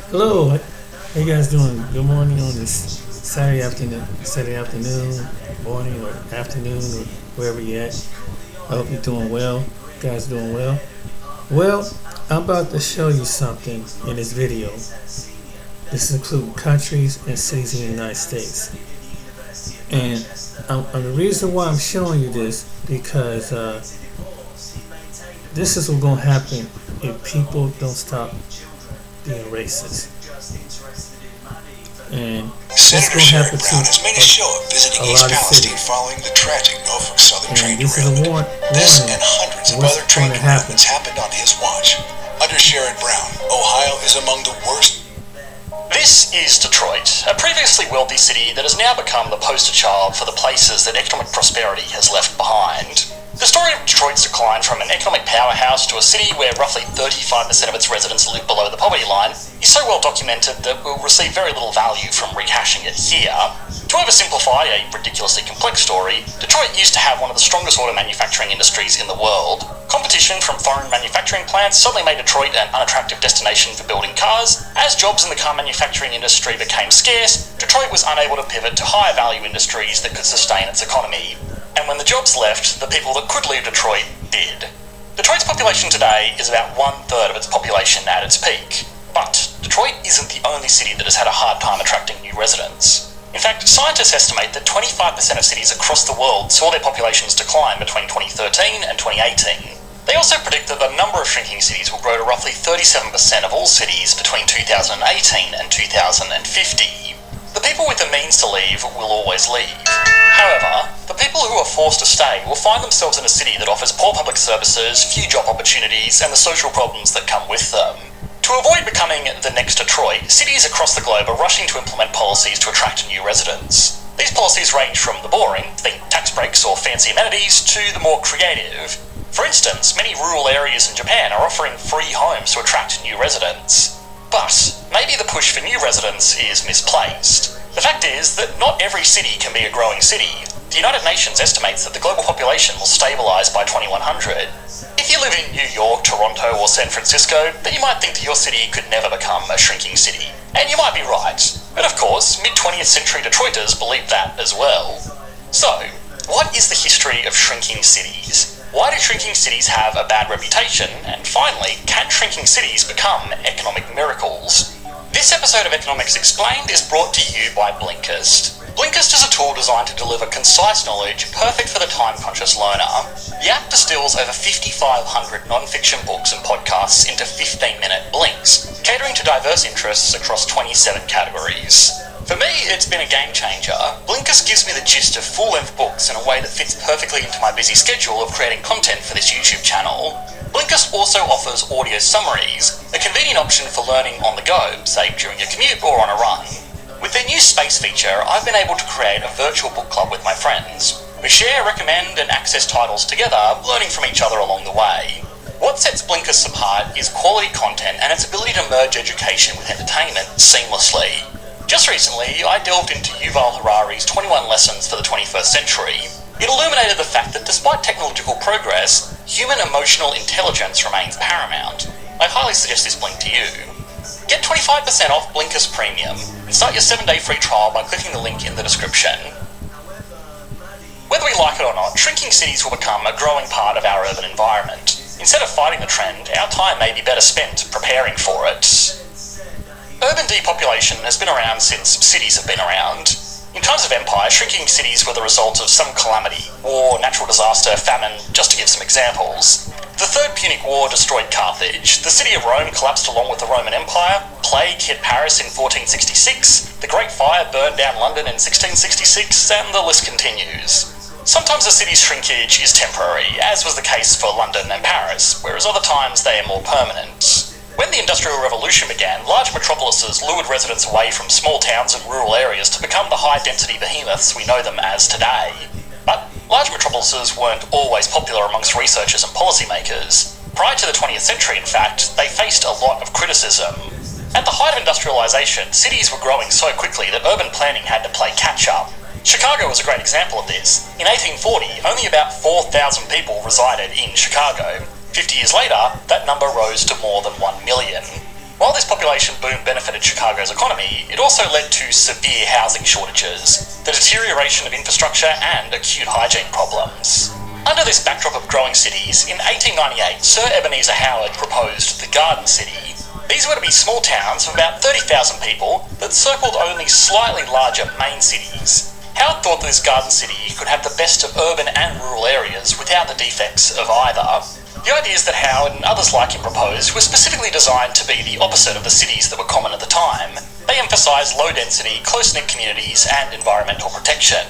Hello, how you guys doing? Good morning on this Saturday afternoon, morning or afternoon or wherever you're at. I hope you're doing well. You guys doing well? Well, I'm about to show you something in this video. This includes countries and cities in the United States. And the reason why I'm showing you this because this is what's going to happen if people don't stop being racist. And that's going to happen to has made a show of visiting a East lot of Palestine cities. following the tragic Norfolk Southern And train this is a derailment. This and hundreds of what's other train going to happen. derailments happened on his watch. Under Sherrod Brown, Ohio is among the worst. This is Detroit, a previously wealthy city that has now become the poster child for the places that economic prosperity has left behind. The story of Detroit's decline from an economic powerhouse to a city where roughly 35% of its residents live below the poverty line is so well documented that we'll receive very little value from rehashing it here. To oversimplify a ridiculously complex story, Detroit used to have one of the strongest auto manufacturing industries in the world. Competition from foreign manufacturing plants suddenly made Detroit an unattractive destination for building cars. As jobs in the car manufacturing industry became scarce, Detroit was unable to pivot to higher value industries that could sustain its economy. And when the jobs left, the people that could leave Detroit did. Detroit's population today is about 1/3 of its population at its peak. But Detroit isn't the only city that has had a hard time attracting new residents. In fact, scientists estimate that 25% of cities across the world saw their populations decline between 2013 and 2018. They also predict that the number of shrinking cities will grow to roughly 37% of all cities between 2018 and 2050. The people with the means to leave will always leave. However, the people who are forced to stay will find themselves in a city that offers poor public services, few job opportunities, and the social problems that come with them. To avoid becoming the next Detroit, cities across the globe are rushing to implement policies to attract new residents. These policies range from the boring, think tax breaks or fancy amenities, to the more creative. For instance, many rural areas in Japan are offering free homes to attract new residents. But maybe the push for new residents is misplaced. The fact is that not every city can be a growing city. The United Nations estimates that the global population will stabilise by 2100. If you live in New York, Toronto or San Francisco, then you might think that your city could never become a shrinking city. And you might be right. But of course, mid-20th century Detroiters believed that as well. So, what is the history of shrinking cities? Why do shrinking cities have a bad reputation? And finally, can shrinking cities become economic miracles? This episode of Economics Explained is brought to you by Blinkist. Blinkist is a tool designed to deliver concise knowledge perfect for the time-conscious learner. The app distills over 5,500 non-fiction books and podcasts into 15-minute blinks, catering to diverse interests across 27 categories. For me, it's been a game changer. Blinkist gives me the gist of full-length books in a way that fits perfectly into my busy schedule of creating content for this YouTube channel. Blinkist also offers audio summaries, a convenient option for learning on the go, say during a commute or on a run. With their new space feature, I've been able to create a virtual book club with my friends. We share, recommend, and access titles together, learning from each other along the way. What sets Blinkist apart is quality content and its ability to merge education with entertainment seamlessly. Just recently, I delved into Yuval Harari's 21 Lessons for the 21st Century. It illuminated the fact that despite technological progress, human emotional intelligence remains paramount. I highly suggest this blink to you. Get 25% off Blinkist Premium and start your 7-day free trial by clicking the link in the description. Whether we like it or not, shrinking cities will become a growing part of our urban environment. Instead of fighting the trend, our time may be better spent preparing for it. Urban depopulation has been around since cities have been around. In times of empire, shrinking cities were the result of some calamity, war, natural disaster, famine, just to give some examples. The Third Punic War destroyed Carthage, the city of Rome collapsed along with the Roman Empire, plague hit Paris in 1466, the Great Fire burned down London in 1666, and the list continues. Sometimes a city's shrinkage is temporary, as was the case for London and Paris, whereas other times they are more permanent. When the Industrial Revolution began, large metropolises lured residents away from small towns and rural areas to become the high-density behemoths we know them as today. But large metropolises weren't always popular amongst researchers and policymakers. Prior to the 20th century, in fact, they faced a lot of criticism. At the height of industrialisation, cities were growing so quickly that urban planning had to play catch-up. Chicago was a great example of this. In 1840, only about 4,000 people resided in Chicago. 50 years later, that number rose to more than 1 million. population boom benefited Chicago's economy, it also led to severe housing shortages, the deterioration of infrastructure, and acute hygiene problems. Under this backdrop of growing cities, in 1898, Sir Ebenezer Howard proposed the Garden City. These were to be small towns of about 30,000 people that circled only slightly larger main cities. Howard thought that this Garden City could have the best of urban and rural areas without the defects of either. The ideas that Howard and others like him proposed were specifically designed to be the opposite of the cities that were common at the time. They emphasised low density, close-knit communities and environmental protection.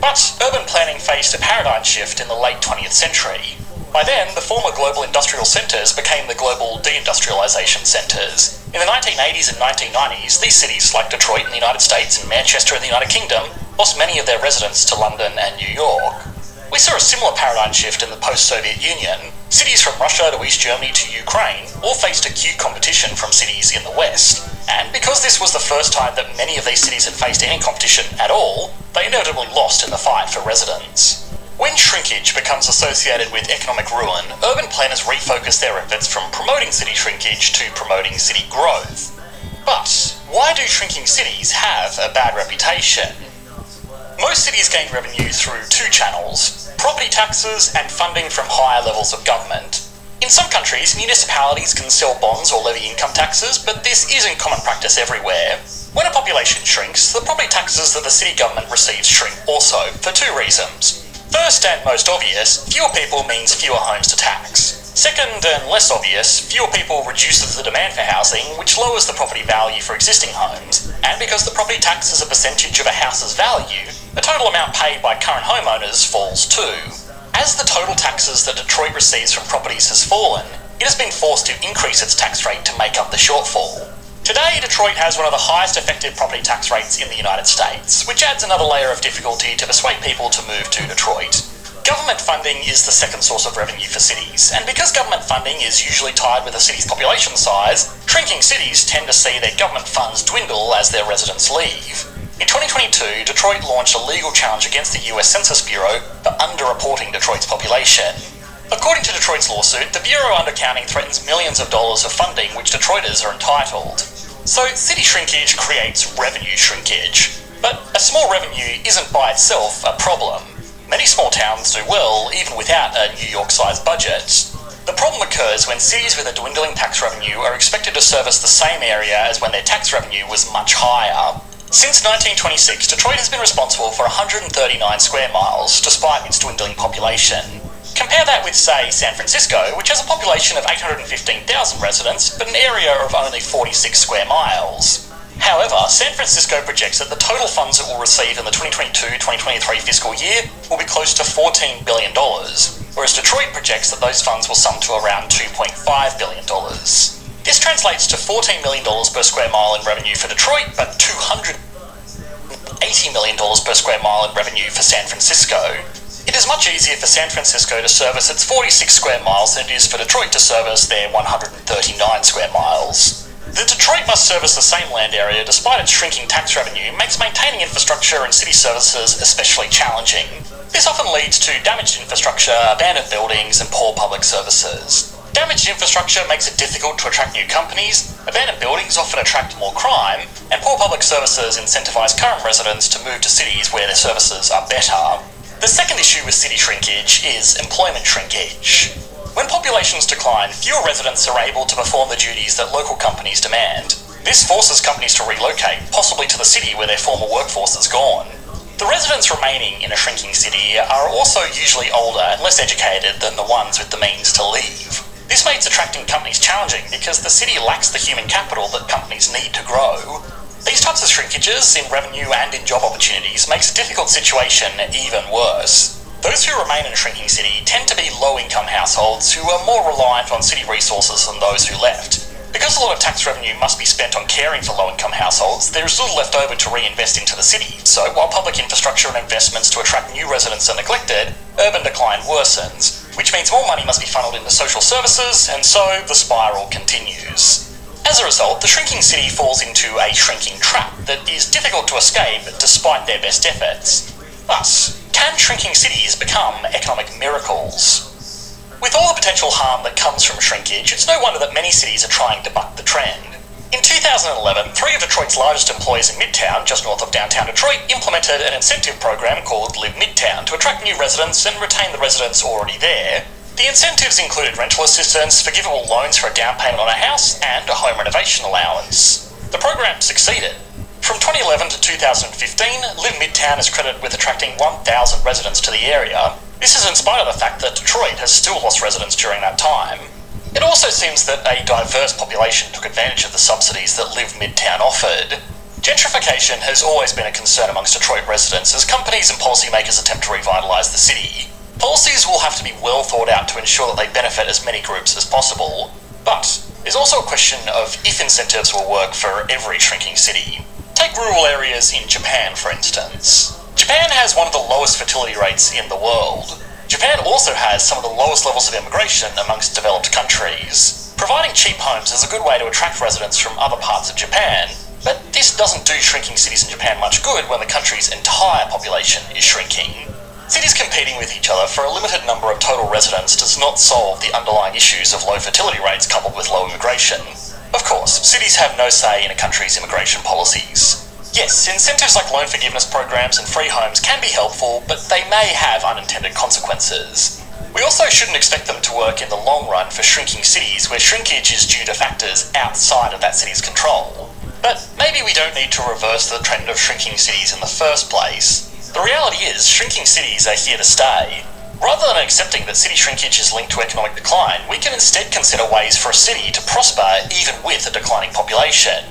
But urban planning faced a paradigm shift in the late 20th century. By then, the former global industrial centres became the global deindustrialisation centres. In the 1980s and 1990s, these cities, like Detroit in the United States and Manchester in the United Kingdom, lost many of their residents to London and New York. We saw a similar paradigm shift in the post-Soviet Union. Cities from Russia to East Germany to Ukraine all faced acute competition from cities in the West. And because this was the first time that many of these cities had faced any competition at all, they inevitably lost in the fight for residents. When shrinkage becomes associated with economic ruin, urban planners refocus their efforts from promoting city shrinkage to promoting city growth. But why do shrinking cities have a bad reputation? Most cities gain revenue through two channels: property taxes and funding from higher levels of government. In some countries, municipalities can sell bonds or levy income taxes, but this isn't common practice everywhere. When a population shrinks, the property taxes that the city government receives shrink also, for two reasons. First and most obvious, fewer people means fewer homes to tax. Second and less obvious, fewer people reduces the demand for housing, which lowers the property value for existing homes. And because the property tax is a percentage of a house's value, the total amount paid by current homeowners falls too. As the total taxes that Detroit receives from properties has fallen, it has been forced to increase its tax rate to make up the shortfall. Today, Detroit has one of the highest effective property tax rates in the United States, which adds another layer of difficulty to persuade people to move to Detroit. Government funding is the second source of revenue for cities, and because government funding is usually tied with a city's population size, shrinking cities tend to see their government funds dwindle as their residents leave. In 2022, Detroit launched a legal challenge against the US Census Bureau for underreporting Detroit's population. According to Detroit's lawsuit, the Bureau undercounting threatens millions of dollars of funding which Detroiters are entitled. So city shrinkage creates revenue shrinkage. But a small revenue isn't by itself a problem. Many small towns do well even without a New York-sized budget. The problem occurs when cities with a dwindling tax revenue are expected to service the same area as when their tax revenue was much higher. Since 1926, Detroit has been responsible for 139 square miles, despite its dwindling population. Compare that with, say, San Francisco, which has a population of 815,000 residents, but an area of only 46 square miles. However, San Francisco projects that the total funds it will receive in the 2022-2023 fiscal year will be close to $14 billion, whereas Detroit projects that those funds will sum to around $2.5 billion. This translates to $14 million per square mile in revenue for Detroit, but $280 million per square mile in revenue for San Francisco. It is much easier for San Francisco to service its 46 square miles than it is for Detroit to service their 139 square miles. That Detroit must service the same land area despite its shrinking tax revenue makes maintaining infrastructure and city services especially challenging. This often leads to damaged infrastructure, abandoned buildings, and poor public services. Damaged infrastructure makes it difficult to attract new companies, abandoned buildings often attract more crime, and poor public services incentivise current residents to move to cities where their services are better. The second issue with city shrinkage is employment shrinkage. When populations decline, fewer residents are able to perform the duties that local companies demand. This forces companies to relocate, possibly to the city where their former workforce is gone. The residents remaining in a shrinking city are also usually older and less educated than the ones with the means to leave. This makes attracting companies challenging because the city lacks the human capital that companies need to grow. These types of shrinkages in revenue and in job opportunities makes a difficult situation even worse. Those who remain in a shrinking city tend to be low-income households who are more reliant on city resources than those who left. Because a lot of tax revenue must be spent on caring for low-income households, there is little left over to reinvest into the city. So while public infrastructure and investments to attract new residents are neglected, urban decline worsens, which means more money must be funneled into social services, and so the spiral continues. As a result, the shrinking city falls into a shrinking trap that is difficult to escape despite their best efforts. Thus, can shrinking cities become economic miracles? With all the potential harm that comes from shrinkage, it's no wonder that many cities are trying to buck the trend. In 2000, 2011, three of Detroit's largest employers in Midtown, just north of downtown Detroit, implemented an incentive program called Live Midtown to attract new residents and retain the residents already there. The incentives included rental assistance, forgivable loans for a down payment on a house, and a home renovation allowance. The program succeeded. From 2011 to 2015, Live Midtown is credited with attracting 1,000 residents to the area. This is in spite of the fact that Detroit has still lost residents during that time. It also seems that a diverse population took advantage of the subsidies that Live Midtown offered. Gentrification has always been a concern amongst Detroit residents as companies and policymakers attempt to revitalise the city. Policies will have to be well thought out to ensure that they benefit as many groups as possible. But there's also a question of if incentives will work for every shrinking city. Take rural areas in Japan, for instance. Japan has one of the lowest fertility rates in the world. Japan also has some of the lowest levels of immigration amongst developed countries. Providing cheap homes is a good way to attract residents from other parts of Japan, but this doesn't do shrinking cities in Japan much good when the country's entire population is shrinking. Cities competing with each other for a limited number of total residents does not solve the underlying issues of low fertility rates coupled with low immigration. Of course, cities have no say in a country's immigration policies. Yes, incentives like loan forgiveness programs and free homes can be helpful, but they may have unintended consequences. We also shouldn't expect them to work in the long run for shrinking cities where shrinkage is due to factors outside of that city's control. But maybe we don't need to reverse the trend of shrinking cities in the first place. The reality is, shrinking cities are here to stay. Rather than accepting that city shrinkage is linked to economic decline, we can instead consider ways for a city to prosper even with a declining population.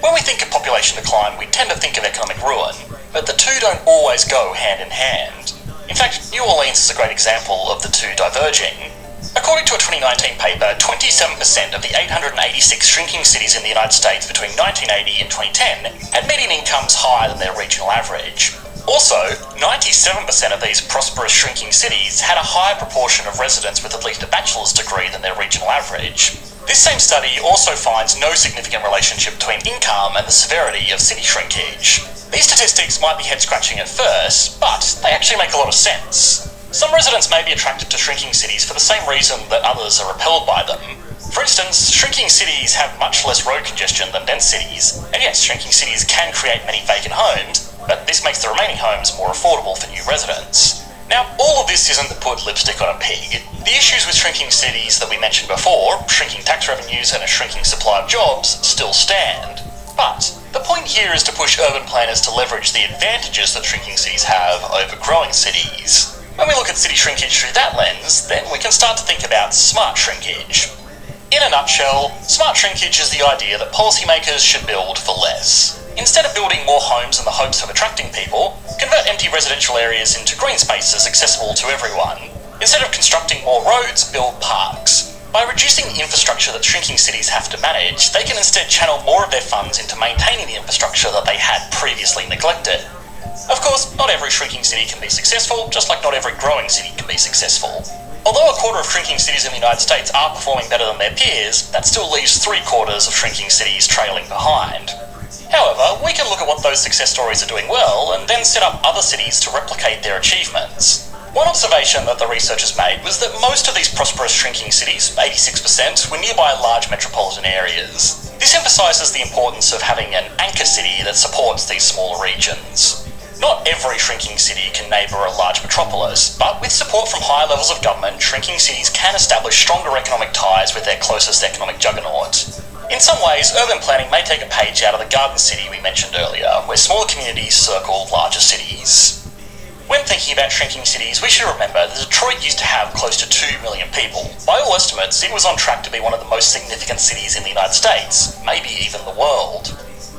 When we think of population decline, we tend to think of economic ruin, but the two don't always go hand in hand. In fact, New Orleans is a great example of the two diverging. According to a 2019 paper, 27% of the 886 shrinking cities in the United States between 1980 and 2010 had median incomes higher than their regional average. Also, 97% of these prosperous shrinking cities had a higher proportion of residents with at least a bachelor's degree than their regional average. This same study also finds no significant relationship between income and the severity of city shrinkage. These statistics might be head-scratching at first, but they actually make a lot of sense. Some residents may be attracted to shrinking cities for the same reason that others are repelled by them. For instance, shrinking cities have much less road congestion than dense cities, and yes, shrinking cities can create many vacant homes, but this makes the remaining homes more affordable for new residents. Now, all of this isn't to put lipstick on a pig. The issues with shrinking cities that we mentioned before, shrinking tax revenues and a shrinking supply of jobs, still stand. But the point here is to push urban planners to leverage the advantages that shrinking cities have over growing cities. When we look at city shrinkage through that lens, then we can start to think about smart shrinkage. In a nutshell, smart shrinkage is the idea that policymakers should build for less. Instead of building more homes in the hopes of attracting people, convert empty residential areas into green spaces accessible to everyone. Instead of constructing more roads, build parks. By reducing the infrastructure that shrinking cities have to manage, they can instead channel more of their funds into maintaining the infrastructure that they had previously neglected. Of course, not every shrinking city can be successful, just like not every growing city can be successful. Although a quarter of shrinking cities in the United States are performing better than their peers, that still leaves 3/4 of shrinking cities trailing behind. However, we can look at what those success stories are doing well and then set up other cities to replicate their achievements. One observation that the researchers made was that most of these prosperous shrinking cities, 86%, were nearby large metropolitan areas. This emphasises the importance of having an anchor city that supports these smaller regions. Not every shrinking city can neighbour a large metropolis, but with support from higher levels of government, shrinking cities can establish stronger economic ties with their closest economic juggernaut. In some ways, urban planning may take a page out of the garden city we mentioned earlier, where smaller communities circle larger cities. When thinking about shrinking cities, we should remember that Detroit used to have close to 2 million people. By all estimates, it was on track to be one of the most significant cities in the United States, maybe even the world.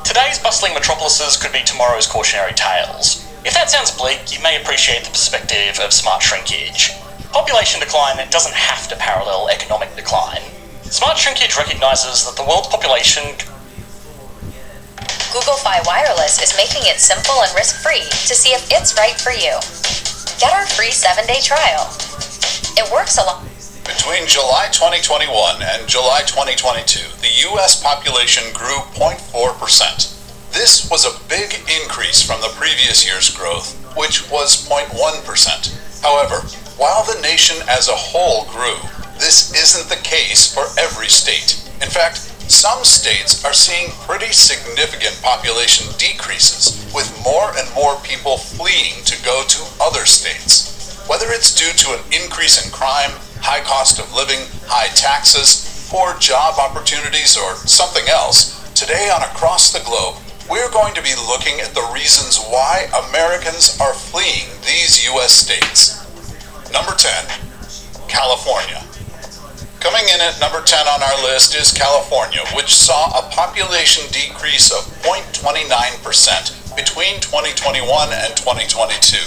Today's bustling metropolises could be tomorrow's cautionary tales. If that sounds bleak, you may appreciate the perspective of smart shrinkage. Population decline doesn't have to parallel economic decline. Smart shrinkage recognises that the world's population... Google Fi Wireless is making it simple and risk-free to see if it's right for you. Get our free 7-day trial. It works a lot. Between July 2021 and July 2022, the U.S. population grew 0.4%. This was a big increase from the previous year's growth, which was 0.1%. However, while the nation as a whole grew, this isn't the case for every state. In fact, some states are seeing pretty significant population decreases, with more and more people fleeing to go to other states. Whether it's due to an increase in crime, high cost of living, high taxes, poor job opportunities, or something else, today on Across the Globe, we're going to be looking at the reasons why Americans are fleeing these U.S. states. Number 10, California. Coming in at number 10 on our list is California, which saw a population decrease of 0.29% between 2021 and 2022.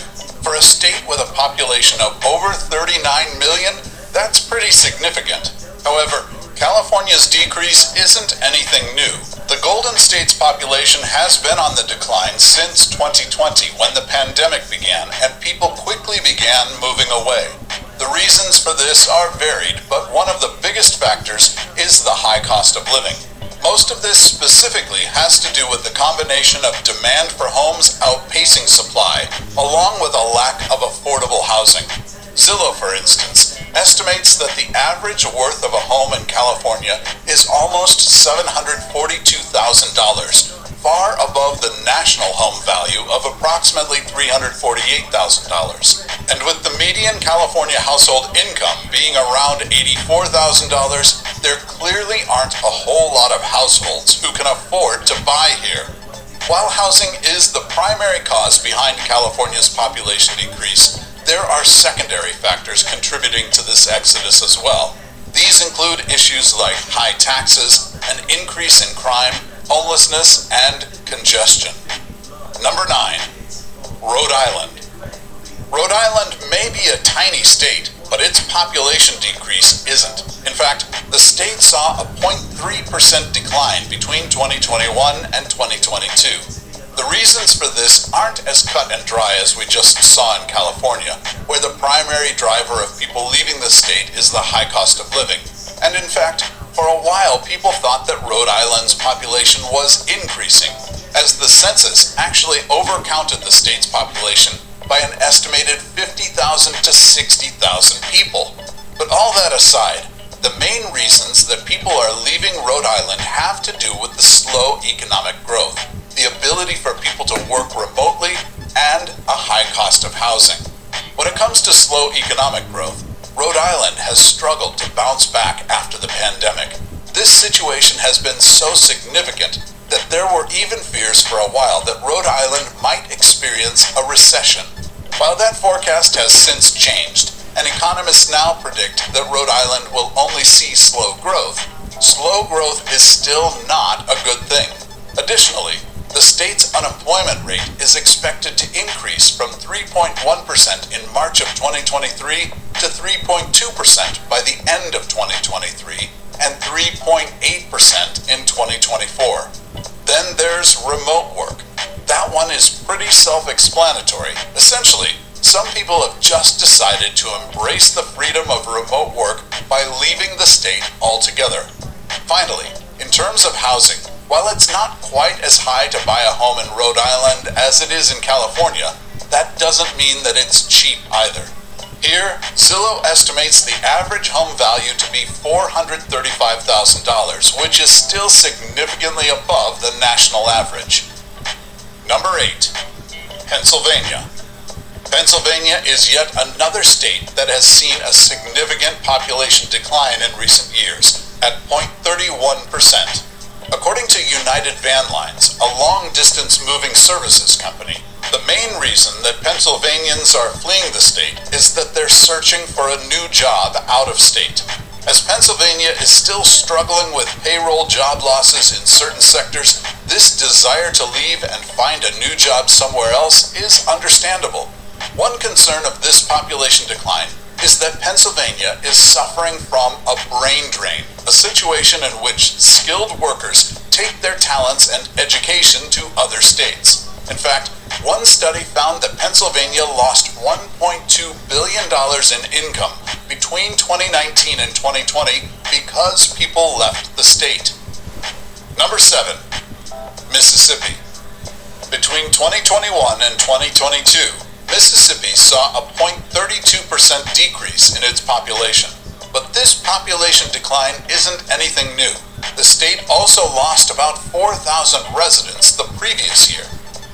For a state with a population of over 39 million, that's pretty significant. However, California's decrease isn't anything new. The Golden State's population has been on the decline since 2020, when the pandemic began and people quickly began moving away. The reasons for this are varied, but one of the biggest factors is the high cost of living. Most of this specifically has to do with the combination of demand for homes outpacing supply, along with a lack of affordable housing. Zillow, for instance, estimates that the average worth of a home in California is almost $742,000, far above the national home value of approximately $348,000. And with the median California household income being around $84,000, there clearly aren't a whole lot of households who can afford to buy here. While housing is the primary cause behind California's population decrease, there are secondary factors contributing to this exodus as well. These include issues like high taxes, an increase in crime, homelessness, and congestion. Number 9, Rhode Island. Rhode Island may be a tiny state, but its population decrease isn't. In fact, the state saw a 0.3% decline between 2021 and 2022. The reasons for this aren't as cut and dry as we just saw in California, where the primary driver of people leaving the state is the high cost of living. And in fact, for a while people thought that Rhode Island's population was increasing, as the census actually overcounted the state's population by an estimated 50,000 to 60,000 people. But all that aside, the main reasons that people are leaving Rhode Island have to do with the slow economic growth, the ability for people to work remotely, and a high cost of housing. When it comes to slow economic growth, Rhode Island has struggled to bounce back after the pandemic. This situation has been so significant that there were even fears for a while that Rhode Island might experience a recession. While that forecast has since changed, and economists now predict that Rhode Island will only see slow growth is still not a good thing. Additionally, the state's unemployment rate is expected to increase from 3.1% in March of 2023 to 3.2% by the end of 2023 and 3.8% in 2024. Then there's remote work. That one is pretty self-explanatory. Essentially, some people have just decided to embrace the freedom of remote work by leaving the state altogether. Finally, in terms of housing, while it's not quite as high to buy a home in Rhode Island as it is in California, that doesn't mean that it's cheap either. Here, Zillow estimates the average home value to be $435,000, which is still significantly above the national average. Number 8, Pennsylvania. Pennsylvania is yet another state that has seen a significant population decline in recent years, at 0.31%. According to United Van Lines, a long-distance moving services company, the main reason that Pennsylvanians are fleeing the state is that they're searching for a new job out of state. As Pennsylvania is still struggling with payroll job losses in certain sectors, this desire to leave and find a new job somewhere else is understandable. One concern of this population decline is that Pennsylvania is suffering from a brain drain, a situation in which skilled workers take their talents and education to other states. In fact, one study found that Pennsylvania lost $1.2 billion in income between 2019 and 2020 because people left the state. Number 7, Mississippi. Between 2021 and 2022, Mississippi saw a 0.32% decrease in its population. But this population decline isn't anything new. the state also lost about 4,000 residents the previous year,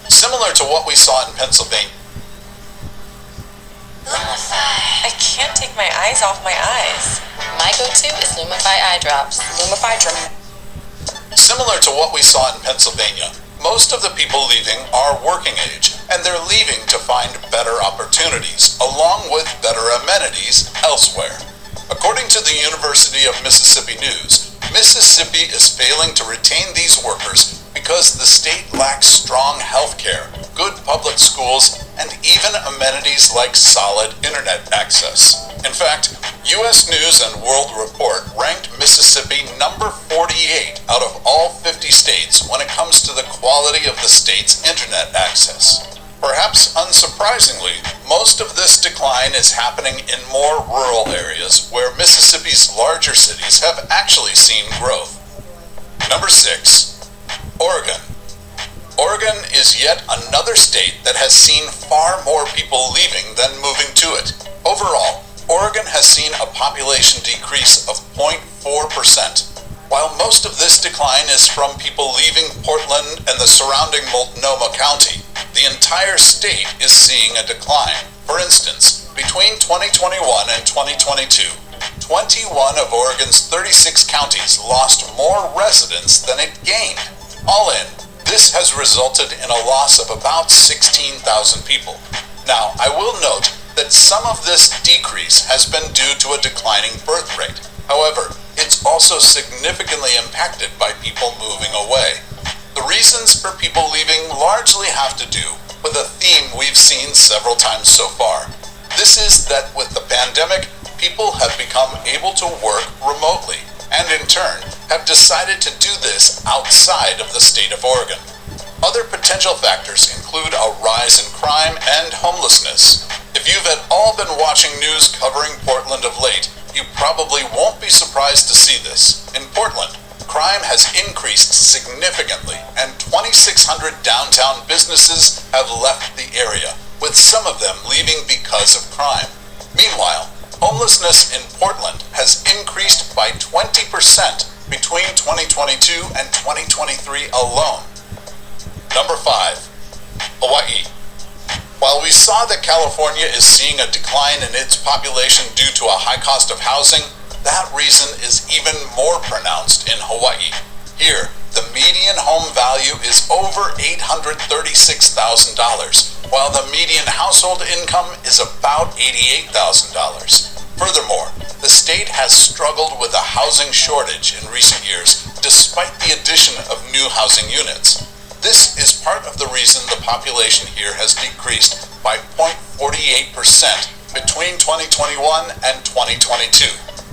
similar to what we saw in Pennsylvania. Lumify. I can't take my eyes off my eyes. My go-to is Lumify eye drops. Lumify Similar to what we saw in Pennsylvania, most of the people leaving are working age, and they're leaving to find better opportunities, along with better amenities elsewhere. According to the University of Mississippi News, Mississippi is failing to retain these workers because the state lacks strong health care, good public schools, and even amenities like solid internet access. In fact, U.S. News and World Report ranked Mississippi number 48 out of all 50 states when it comes to the quality of the state's internet access. Perhaps unsurprisingly, most of this decline is happening in more rural areas where Mississippi's larger cities have actually seen growth. Number 6. Oregon. Oregon is yet another state that has seen far more people leaving than moving to it. Overall, Oregon has seen a population decrease of 0.4%. While most of this decline is from people leaving Portland and the surrounding Multnomah County, the entire state is seeing a decline. For instance, between 2021 and 2022, 21 of Oregon's 36 counties lost more residents than it gained. All in, this has resulted in a loss of about 16,000 people. Now, I will note that some of this decrease has been due to a declining birth rate. However, it's also significantly impacted by people moving away. The reasons for people leaving largely have to do with a theme we've seen several times so far. This is that with the pandemic, people have become able to work remotely, and in turn have decided to do this outside of the state of Oregon. Other potential factors include a rise in crime and homelessness. If you've at all been watching news covering Portland of late, you probably won't be surprised to see this. In Portland, crime has increased significantly, and 2,600 downtown businesses have left the area, with some of them leaving because of crime. Meanwhile, homelessness in Portland has increased by 20% between 2022 and 2023 alone. Number 5. Hawaii. While we saw that California is seeing a decline in its population due to a high cost of housing, that reason is even more pronounced in Hawaii. Here, the median home value is over $836,000, while the median household income is about $88,000. Furthermore, the state has struggled with a housing shortage in recent years, despite the addition of new housing units. This is part of the reason the population here has decreased by 0.48% between 2021 and 2022.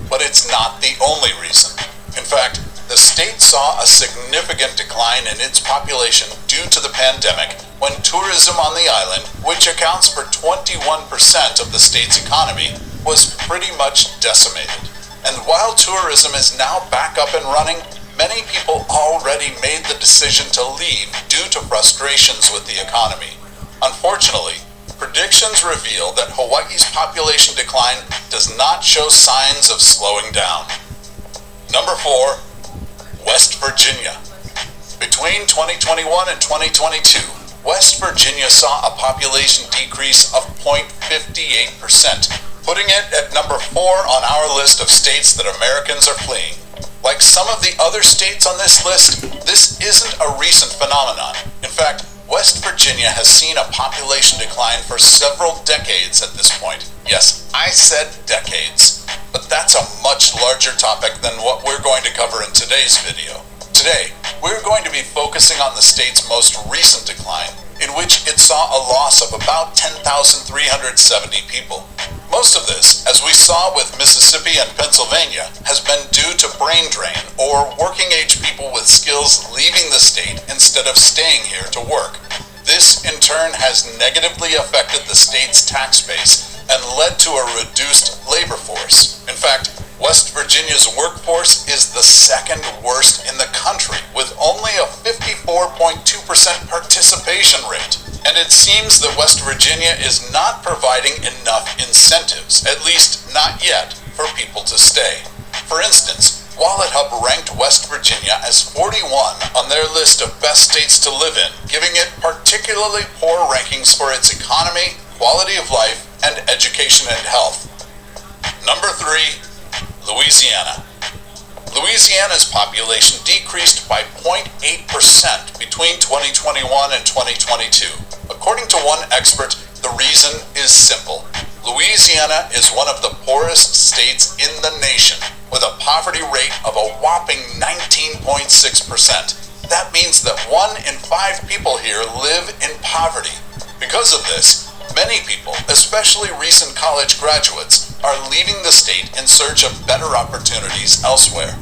But it's not the only reason. In fact, the state saw a significant decline in its population due to the pandemic when tourism on the island, which accounts for 21% of the state's economy, was pretty much decimated. And while tourism is now back up and running, many people already made the decision to leave due to frustrations with the economy. Unfortunately, predictions reveal that Hawaii's population decline does not show signs of slowing down. Number 4. West Virginia. Between 2021 and 2022, West Virginia saw a population decrease of 0.58%, putting it at number 4 on our list of states that Americans are fleeing. Like some of the other states on this list, this isn't a recent phenomenon. In fact, West Virginia has seen a population decline for several decades at this point. Yes, I said decades. But that's a much larger topic than what we're going to cover in today's video. Today, we're going to be focusing on the state's most recent decline, in which it saw a loss of about 10,370 people. Most of this, as we saw with Mississippi and Pennsylvania, has been due to brain drain or working-age people with skills leaving the state instead of staying here to work. This, in turn, has negatively affected the state's tax base and led to a reduced labor force. In fact, West Virginia's workforce is the second worst in the country, with only a 54.2% participation rate. And it seems that West Virginia is not providing enough incentives, at least not yet, for people to stay. For instance, Wallet Hub ranked West Virginia as 41 on their list of best states to live in, giving it particularly poor rankings for its economy, quality of life, and education and health. Number 3, Louisiana. Louisiana's population decreased by 0.8% between 2021 and 2022. According to one expert, the reason is simple. Louisiana is one of the poorest states in the nation, with a poverty rate of a whopping 19.6%. That means that 1 in 5 people here live in poverty. Because of this, many people, especially recent college graduates, are leaving the state in search of better opportunities elsewhere.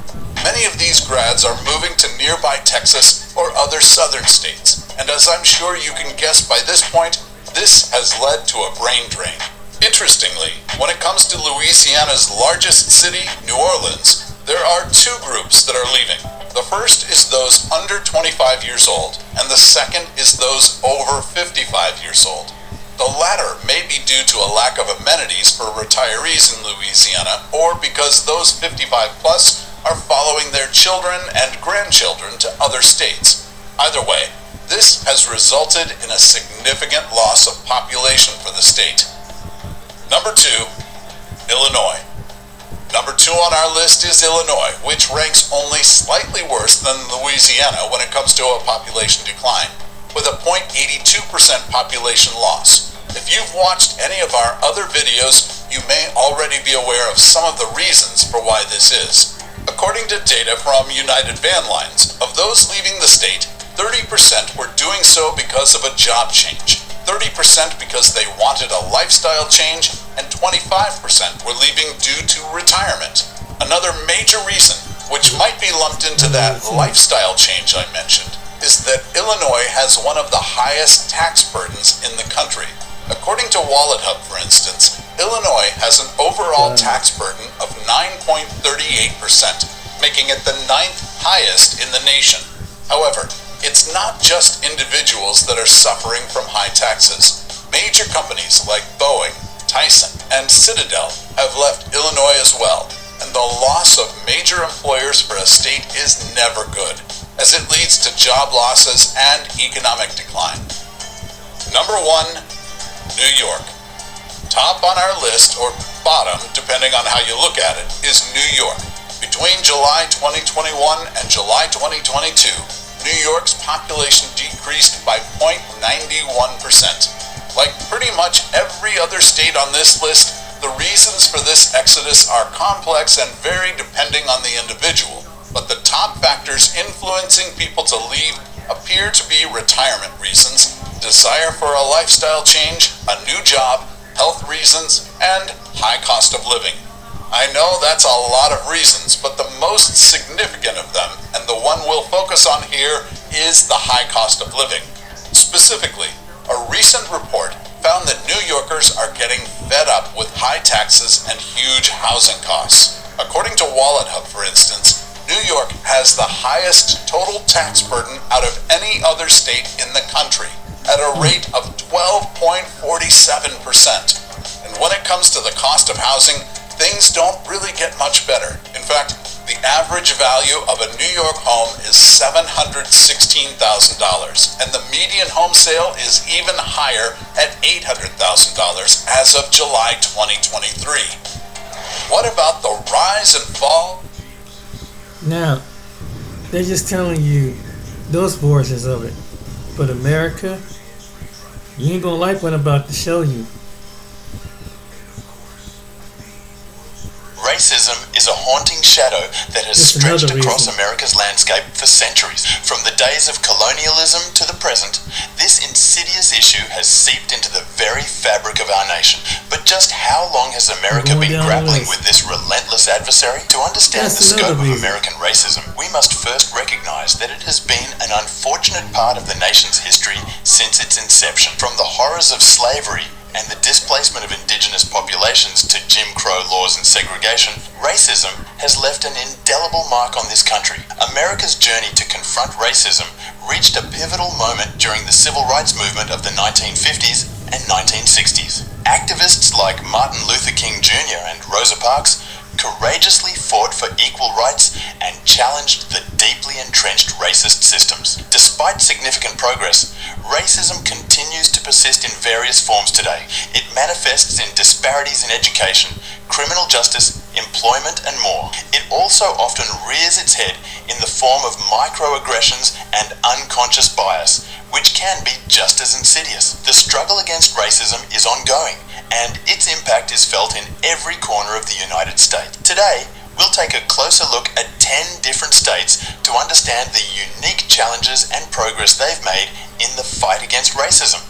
Many of these grads are moving to nearby Texas or other southern states, and as I'm sure you can guess by this point, this has led to a brain drain. Interestingly, when it comes to Louisiana's largest city, New Orleans, there are 2 groups that are leaving. The first is those under 25 years old, and the second is those over 55 years old. The latter may be due to a lack of amenities for retirees in Louisiana, or because those 55 plus are following their children and grandchildren to other states. Either way, this has resulted in a significant loss of population for the state. Number 2, Illinois. Number 2 on our list is Illinois, which ranks only slightly worse than Louisiana when it comes to a population decline, with a 0.82% population loss. If you've watched any of our other videos, you may already be aware of some of the reasons for why this is. According to data from United Van Lines, of those leaving the state, 30% were doing so because of a job change, 30% because they wanted a lifestyle change, and 25% were leaving due to retirement. Another major reason, which might be lumped into that lifestyle change I mentioned, is that Illinois has one of the highest tax burdens in the country. According to Wallet Hub, for instance, Illinois has an overall tax burden of 9.38%, making it the 9th highest in the nation. However, it's not just individuals that are suffering from high taxes. Major companies like Boeing, Tyson, and Citadel have left Illinois as well, and the loss of major employers for a state is never good, as it leads to job losses and economic decline. Number 1, New York. Top on our list, or bottom, depending on how you look at it, is New York. Between July 2021 and July 2022, New York's population decreased by 0.91%. Like pretty much every other state on this list, the reasons for this exodus are complex and vary depending on the individual, but the top factors influencing people to leave appear to be retirement reasons, desire for a lifestyle change, a new job, health reasons, and high cost of living. I know that's a lot of reasons, but the most significant of them, and the one we'll focus on here, is the high cost of living. Specifically, a recent report found that New Yorkers are getting fed up with high taxes and huge housing costs. According to Wallet Hub, for instance, New York has the highest total tax burden out of any other state in the country, at a rate of 12.47%. And when it comes to the cost of housing, things don't really get much better. In fact, the average value of a New York home is $716,000, and the median home sale is even higher at $800,000 as of July 2023. What about the rise and fall? Now, they're just telling you those portions of it. But America, you ain't gonna like what I'm about to show you. Racism is a haunting shadow that has stretched across America's landscape for centuries. From the days of colonialism to the present, this insidious issue has seeped into the very fabric of our nation. But just how long has America been grappling with this relentless adversary? To understand the scope of American racism, we must first recognize that it has been an unfortunate part of the nation's history since its inception. From the horrors of slavery and the displacement of indigenous populations to Jim Crow laws and segregation, racism has left an indelible mark on this country. America's journey to confront racism reached a pivotal moment during the civil rights movement of the 1950s and 1960s. Activists like Martin Luther King Jr. and Rosa Parks courageously fought for equal rights and challenged the deeply entrenched racist systems. Despite significant progress, racism continues to persist in various forms today. It manifests in disparities in education, criminal justice, employment, and more. It also often rears its head in the form of microaggressions and unconscious bias, which can be just as insidious. The struggle against racism is ongoing, and its impact is felt in every corner of the United States. Today, we'll take a closer look at 10 different states to understand the unique challenges and progress they've made in the fight against racism.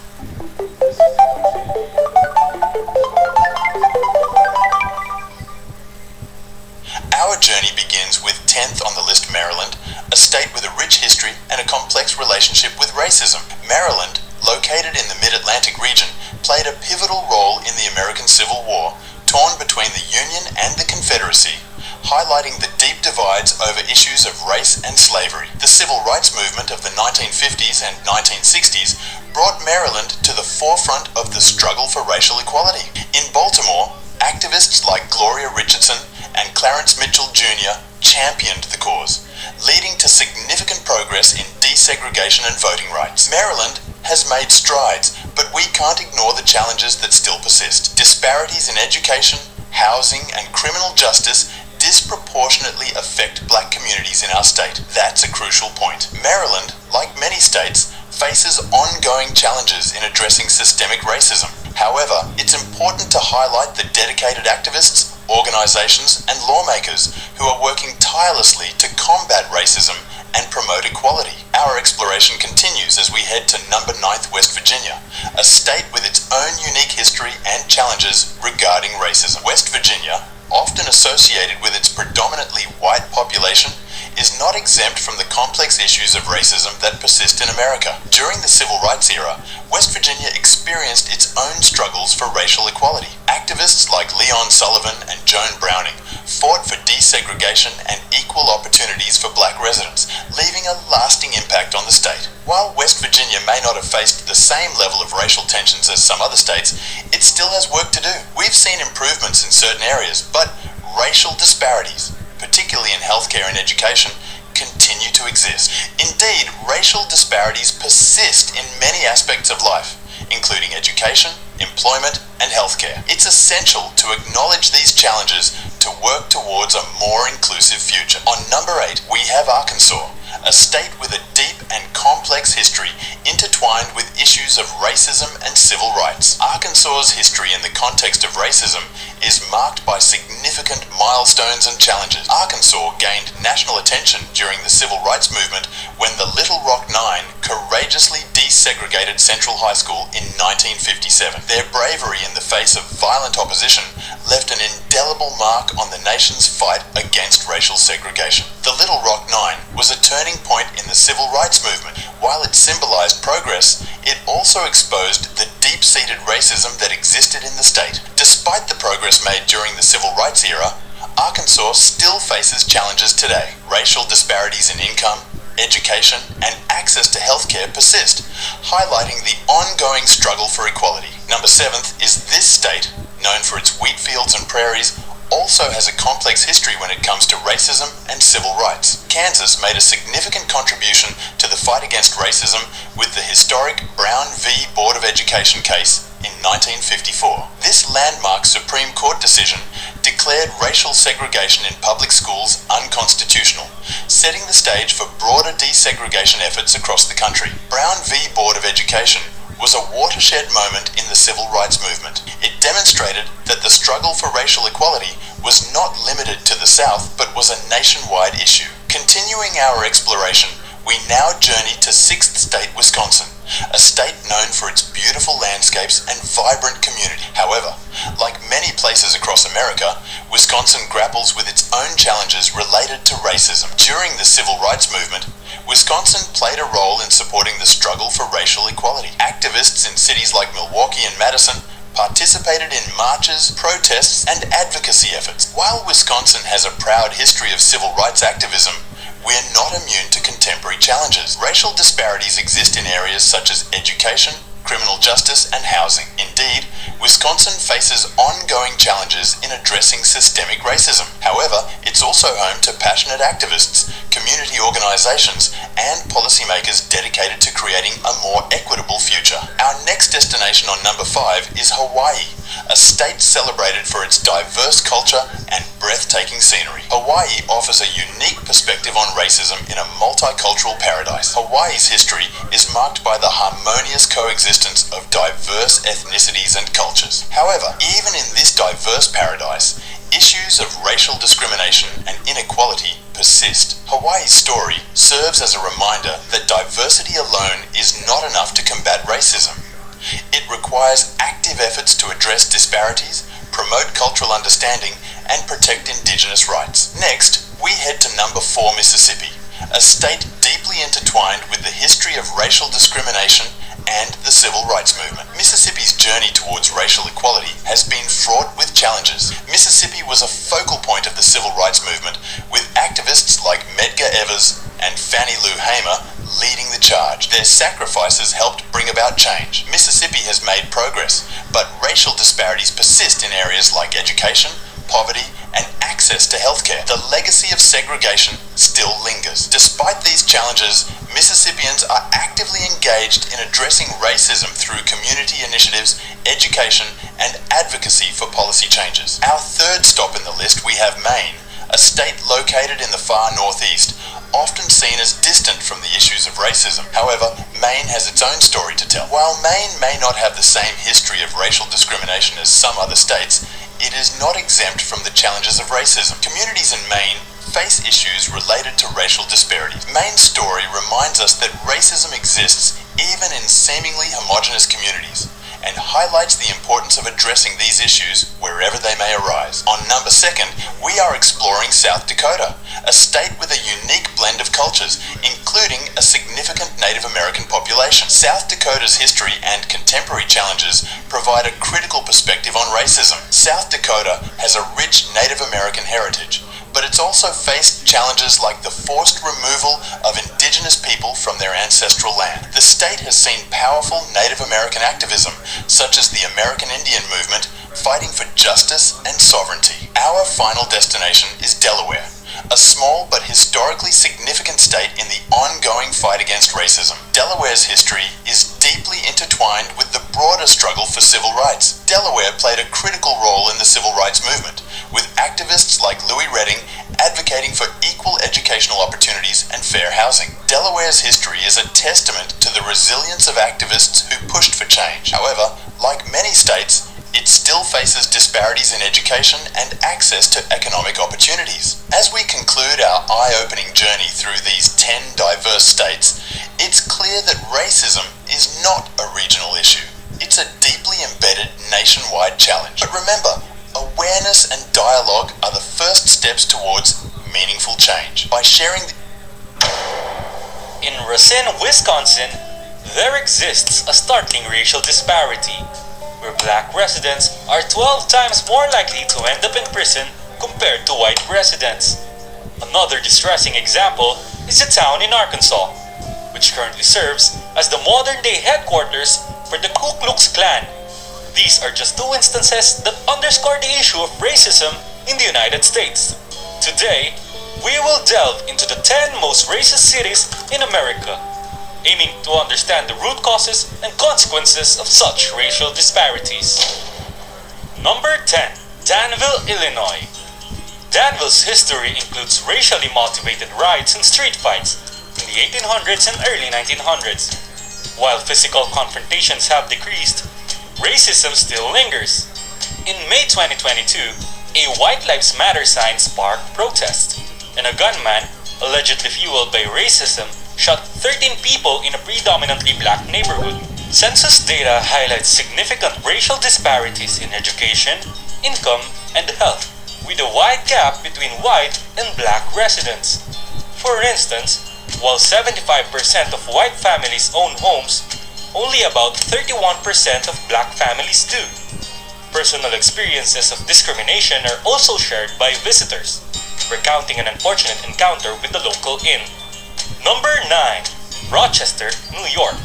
Our journey begins with 10th on the list Maryland, a state with a rich history and a complex relationship with racism. Maryland, located in the Mid-Atlantic region, played a pivotal role in the American Civil War, torn between the Union and the Confederacy, highlighting the deep divides over issues of race and slavery. The civil rights movement of the 1950s and 1960s brought Maryland to the forefront of the struggle for racial equality. In Baltimore, activists like Gloria Richardson and Clarence Mitchell Jr. championed the cause, leading to significant progress in desegregation and voting rights. Maryland has made strides, but we can't ignore the challenges that still persist. Disparities in education, housing, and criminal justice disproportionately affect black communities in our state. That's a crucial point. Maryland, like many states, faces ongoing challenges in addressing systemic racism. However, it's important to highlight the dedicated activists, organizations, and lawmakers who are working tirelessly to combat racism and promote equality. Our exploration continues as we head to number 9th West Virginia, a state with its own unique history and challenges regarding racism. West Virginia, often associated with its predominantly white population, is not exempt from the complex issues of racism that persist in America. During the Civil Rights era, West Virginia experienced its own struggles for racial equality. Activists like Leon Sullivan and Joan Browning fought for desegregation and equal opportunities for black residents, leaving a lasting impact on the state. While West Virginia may not have faced the same level of racial tensions as some other states, it still has work to do. We've seen improvements in certain areas, but racial disparities, particularly in healthcare and education, continue to exist. Indeed, racial disparities persist in many aspects of life, including education, employment, and healthcare. It's essential to acknowledge these challenges to work towards a more inclusive future. On number 8, we have Arkansas, a state with a deep and complex history intertwined with issues of racism and civil rights. Arkansas's history in the context of racism is marked by significant milestones and challenges. Arkansas gained national attention during the civil rights movement when the Little Rock Nine courageously desegregated Central High School in 1957. Their bravery in the face of violent opposition left an indelible mark on the nation's fight against racial segregation. The Little Rock Nine was a turning point in the civil rights movement. While it symbolized progress, it also exposed the deep-seated racism that existed in the state. Despite the progress made during the civil rights era, Arkansas still faces challenges today. Racial disparities in income, education, and access to healthcare persist, highlighting the ongoing struggle for equality. Number 7th is this state, known for its wheat fields and prairies, also has a complex history when it comes to racism and civil rights. Kansas made a significant contribution to the fight against racism with the historic Brown v. Board of Education case in 1954. This landmark Supreme Court decision declared racial segregation in public schools unconstitutional, setting the stage for broader desegregation efforts across the country. Brown v. Board of Education was a watershed moment in the civil rights movement. It demonstrated that the struggle for racial equality was not limited to the South, but was a nationwide issue. Continuing our exploration, we now journey to 6th state Wisconsin, a state known for its beautiful landscapes and vibrant community. However, like many places across America, Wisconsin grapples with its own challenges related to racism. During the civil rights movement, Wisconsin played a role in supporting the struggle for racial equality. Activists in cities like Milwaukee and Madison participated in marches, protests, and advocacy efforts. While Wisconsin has a proud history of civil rights activism, we're not immune to contemporary challenges. Racial disparities exist in areas such as education, criminal justice, and housing. Indeed, Wisconsin faces ongoing challenges in addressing systemic racism. However, it's also home to passionate activists, community organizations, and policymakers dedicated to creating a more equitable future. Our next destination on number 5 is Hawaii, a state celebrated for its diverse culture and breathtaking scenery. Hawaii offers a unique perspective on racism in a multicultural paradise. Hawaii's history is marked by the harmonious coexistence of diverse ethnicities and cultures. However, even in this diverse paradise, issues of racial discrimination and inequality persist. Hawaii's story serves as a reminder that diversity alone is not enough to combat racism. It requires active efforts to address disparities, promote cultural understanding, and protect indigenous rights. Next, we head to number 4, Mississippi, a state deeply intertwined with the history of racial discrimination and the civil rights movement. Mississippi's journey towards racial equality has been fraught with challenges. Mississippi was a focal point of the civil rights movement, with activists like Medgar Evers and Fannie Lou Hamer leading the charge. Their sacrifices helped bring about change. Mississippi has made progress, but racial disparities persist in areas like education, poverty, and access to healthcare. The legacy of segregation still lingers. Despite these challenges, Mississippians are actively engaged in addressing racism through community initiatives, education, and advocacy for policy changes. Our third stop in the list, we have Maine, a state located in the far northeast, often seen as distant from the issues of racism. However, Maine has its own story to tell. While Maine may not have the same history of racial discrimination as some other states, it is not exempt from the challenges of racism. Communities in Maine face issues related to racial disparities. Maine's story reminds us that racism exists even in seemingly homogeneous communities, and highlights the importance of addressing these issues wherever they may arise. On number 2, we are exploring South Dakota, a state with a unique blend of cultures, including a significant Native American population. South Dakota's history and contemporary challenges provide a critical perspective on racism. South Dakota has a rich Native American heritage, but it's also faced challenges like the forced removal of indigenous people from their ancestral land. The state has seen powerful Native American activism, such as the American Indian movement, fighting for justice and sovereignty. Our final destination is Delaware, a small but historically significant state in the ongoing fight against racism. Delaware's history is deeply intertwined with the broader struggle for civil rights. Delaware played a critical role in the civil rights movement, with activists like Louis Redding advocating for equal educational opportunities and fair housing. Delaware's history is a testament to the resilience of activists who pushed for change. However, like many states, it still faces disparities in education and access to economic opportunities. As we conclude our eye-opening journey through these 10 diverse states, it's clear that racism is not a regional issue. It's a deeply embedded nationwide challenge. But remember, awareness and dialogue are the first steps towards meaningful change. By sharing In Racine, Wisconsin, there exists a startling racial disparity, where black residents are 12 times more likely to end up in prison compared to white residents. Another distressing example is a town in Arkansas, which currently serves as the modern-day headquarters for the Ku Klux Klan. These are just 2 instances that underscore the issue of racism in the United States. Today, we will delve into the 10 most racist cities in America, aiming to understand the root causes and consequences of such racial disparities. Number 10. Danville, Illinois. Danville's history includes racially motivated riots and street fights in the 1800s and early 1900s. While physical confrontations have decreased, racism still lingers. In May 2022, a White Lives Matter sign sparked protest, and a gunman, allegedly fueled by racism, shot 13 people in a predominantly black neighborhood. Census data highlights significant racial disparities in education, income, and health, with a wide gap between white and black residents. For instance, while 75% of white families own homes, only about 31% of black families do. Personal experiences of discrimination are also shared by visitors, recounting an unfortunate encounter with the local inn. Number 9. Rochester, New York.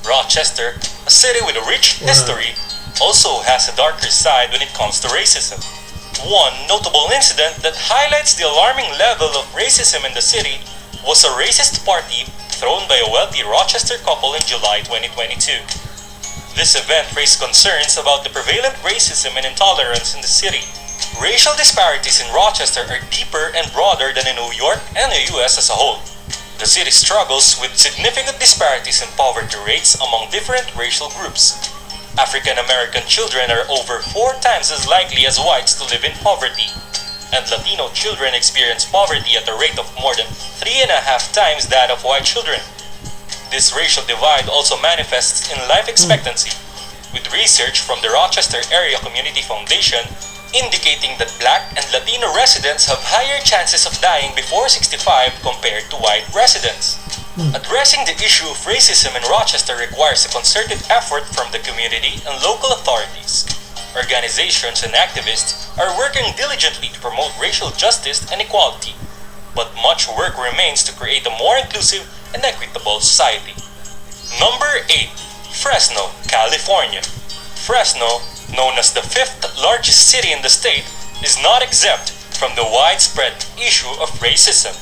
Rochester a city with a rich history, also has a darker side when it comes to racism. One notable incident that highlights the alarming level of racism in the city was a racist party thrown by a wealthy Rochester couple in July 2022. This event raised concerns about the prevalent racism and intolerance in the city. Racial disparities in Rochester are deeper and broader than in New York and the US as a whole. The city struggles with significant disparities in poverty rates among different racial groups. African American children are over 4 times as likely as whites to live in poverty, and Latino children experience poverty at a rate of more than 3.5 times that of white children. This racial divide also manifests in life expectancy, with research from the Rochester Area Community Foundation indicating that Black and Latino residents have higher chances of dying before 65 compared to white residents. Addressing the issue of racism in Rochester requires a concerted effort from the community and local authorities. Organizations and activists are working diligently to promote racial justice and equality, but much work remains to create a more inclusive and equitable society. Number 8. Fresno, California. Fresno, known as the 5th largest city in the state, is not exempt from the widespread issue of racism.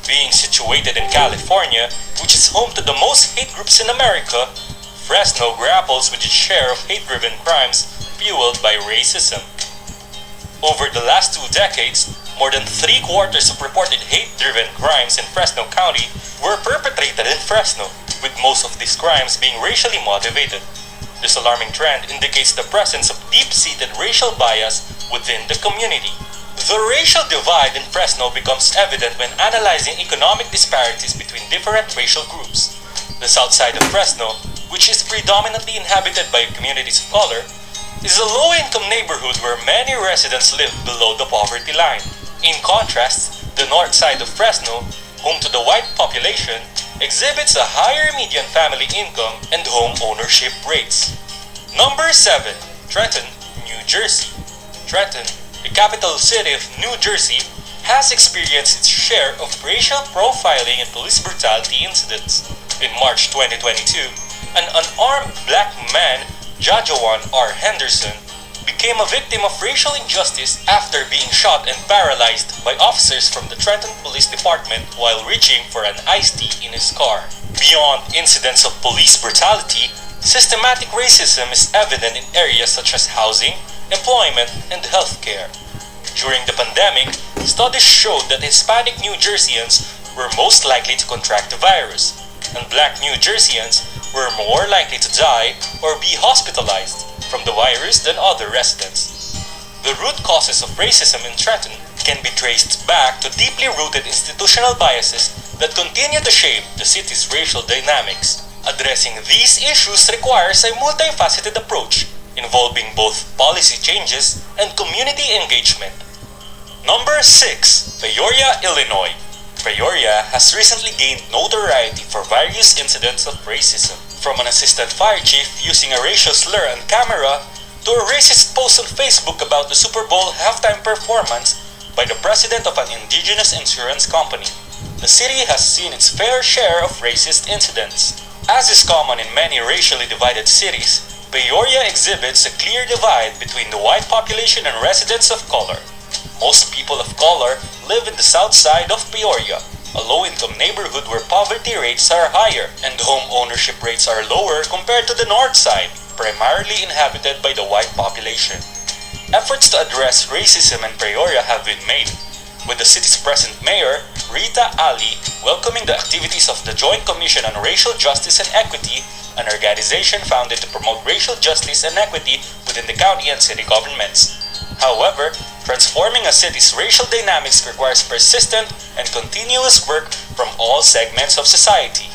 Being situated in California, which is home to the most hate groups in America, Fresno grapples with its share of hate-driven crimes fueled by racism. Over the last 2 decades, more than 3/4 of reported hate-driven crimes in Fresno County were perpetrated in Fresno, with most of these crimes being racially motivated. This alarming trend indicates the presence of deep-seated racial bias within the community. The racial divide in Fresno becomes evident when analyzing economic disparities between different racial groups. The south side of Fresno, which is predominantly inhabited by communities of color, is a low-income neighborhood where many residents live below the poverty line. In contrast, the north side of Fresno, home to the white population, exhibits a higher median family income and home ownership rates. Number 7. Trenton, New Jersey. Trenton, the capital city of New Jersey, has experienced its share of racial profiling and police brutality incidents. In March 2022, an unarmed black man, Jajawan R. Henderson, became a victim of racial injustice after being shot and paralyzed by officers from the Trenton Police Department while reaching for an iced tea in his car. Beyond incidents of police brutality, systematic racism is evident in areas such as housing, employment, and healthcare. During the pandemic, studies showed that Hispanic New Jerseyans were most likely to contract the virus, and Black New Jerseyans were more likely to die or be hospitalized from the virus than other residents. The root causes of racism in Trenton can be traced back to deeply rooted institutional biases that continue to shape the city's racial dynamics. Addressing these issues requires a multifaceted approach involving both policy changes and community engagement. Number 6. Peoria, Illinois. Peoria has recently gained notoriety for various incidents of racism, from an assistant fire chief using a racial slur on camera to a racist post on Facebook about the Super Bowl halftime performance by the president of an indigenous insurance company. The city has seen its fair share of racist incidents. As is common in many racially divided cities, Peoria exhibits a clear divide between the white population and residents of color. Most people of color live in the south side of Peoria, a low-income neighborhood where poverty rates are higher and home ownership rates are lower compared to the north side, primarily inhabited by the white population. Efforts to address racism in Peoria have been made, with the city's present mayor, Rita Ali, welcoming the activities of the Joint Commission on Racial Justice and Equity, an organization founded to promote racial justice and equity within the county and city governments. However, transforming a city's racial dynamics requires persistent and continuous work from all segments of society.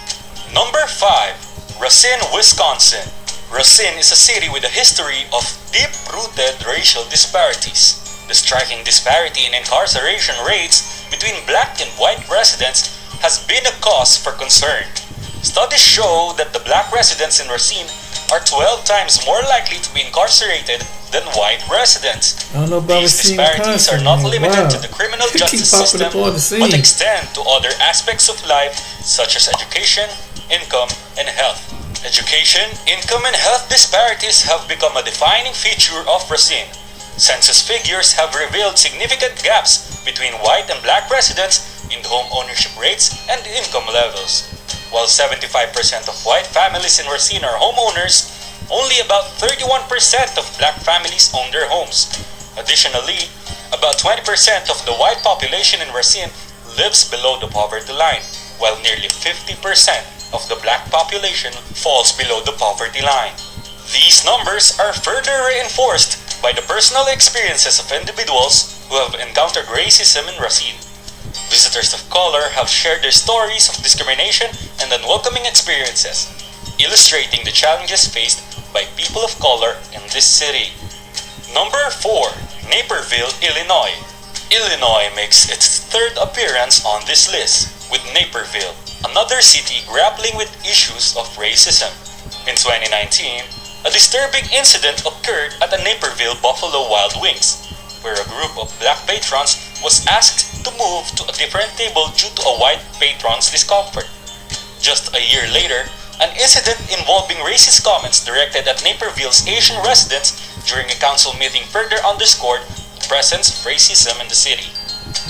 Number 5. Racine, Wisconsin. Racine is a city with a history of deep-rooted racial disparities. The striking disparity in incarceration rates between black and white residents has been a cause for concern. Studies show that the black residents in Racine are 12 times more likely to be incarcerated than white residents. These disparities are not limited to the criminal justice system, but extend to other aspects of life such as education, income, and health. Education, income, and health disparities have become a defining feature of Racine. Census figures have revealed significant gaps between white and black residents in home ownership rates and income levels. While 75% of white families in Racine are homeowners, only about 31% of black families own their homes. Additionally, about 20% of the white population in Racine lives below the poverty line, while nearly 50% of the black population falls below the poverty line. These numbers are further reinforced by the personal experiences of individuals who have encountered racism in Racine. Visitors of color have shared their stories of discrimination and unwelcoming experiences, illustrating the challenges faced by people of color in this city. Number 4. Naperville, Illinois. Illinois makes its third appearance on this list, with Naperville, another city grappling with issues of racism. In 2019, a disturbing incident occurred at the Naperville Buffalo Wild Wings, where a group of black patrons was asked to move to a different table due to a white patron's discomfort. Just a year later, an incident involving racist comments directed at Naperville's Asian residents during a council meeting further underscored the presence of racism in the city.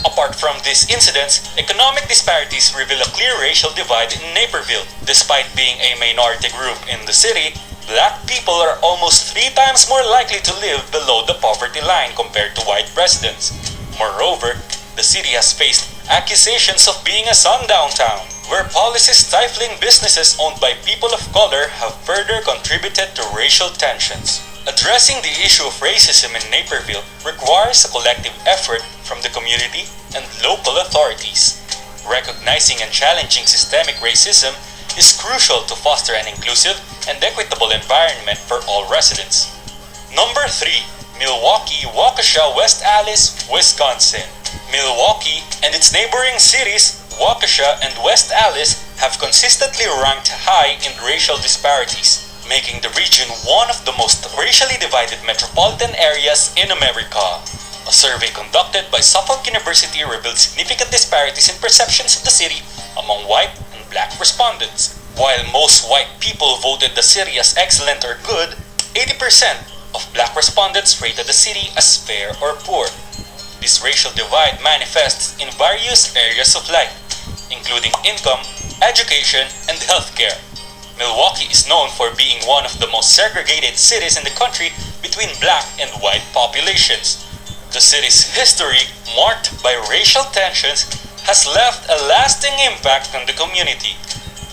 Apart from these incidents, economic disparities reveal a clear racial divide in Naperville. Despite being a minority group in the city, black people are almost 3 times more likely to live below the poverty line compared to white residents. Moreover, the city has faced accusations of being a sundown town, where policies stifling businesses owned by people of color have further contributed to racial tensions. Addressing the issue of racism in Naperville requires a collective effort from the community and local authorities. Recognizing and challenging systemic racism is crucial to foster an inclusive and equitable environment for all residents. Number 3. Milwaukee, Waukesha, West Allis, Wisconsin. Milwaukee and its neighboring cities, Waukesha and West Allis, have consistently ranked high in racial disparities, making the region one of the most racially divided metropolitan areas in America. A survey conducted by Suffolk University revealed significant disparities in perceptions of the city among white and black respondents. While most white people voted the city as excellent or good, 80% of black respondents rated the city as fair or poor. This racial divide manifests in various areas of life, including income, education, and healthcare. Milwaukee is known for being one of the most segregated cities in the country between black and white populations. The city's history, marked by racial tensions, has left a lasting impact on the community,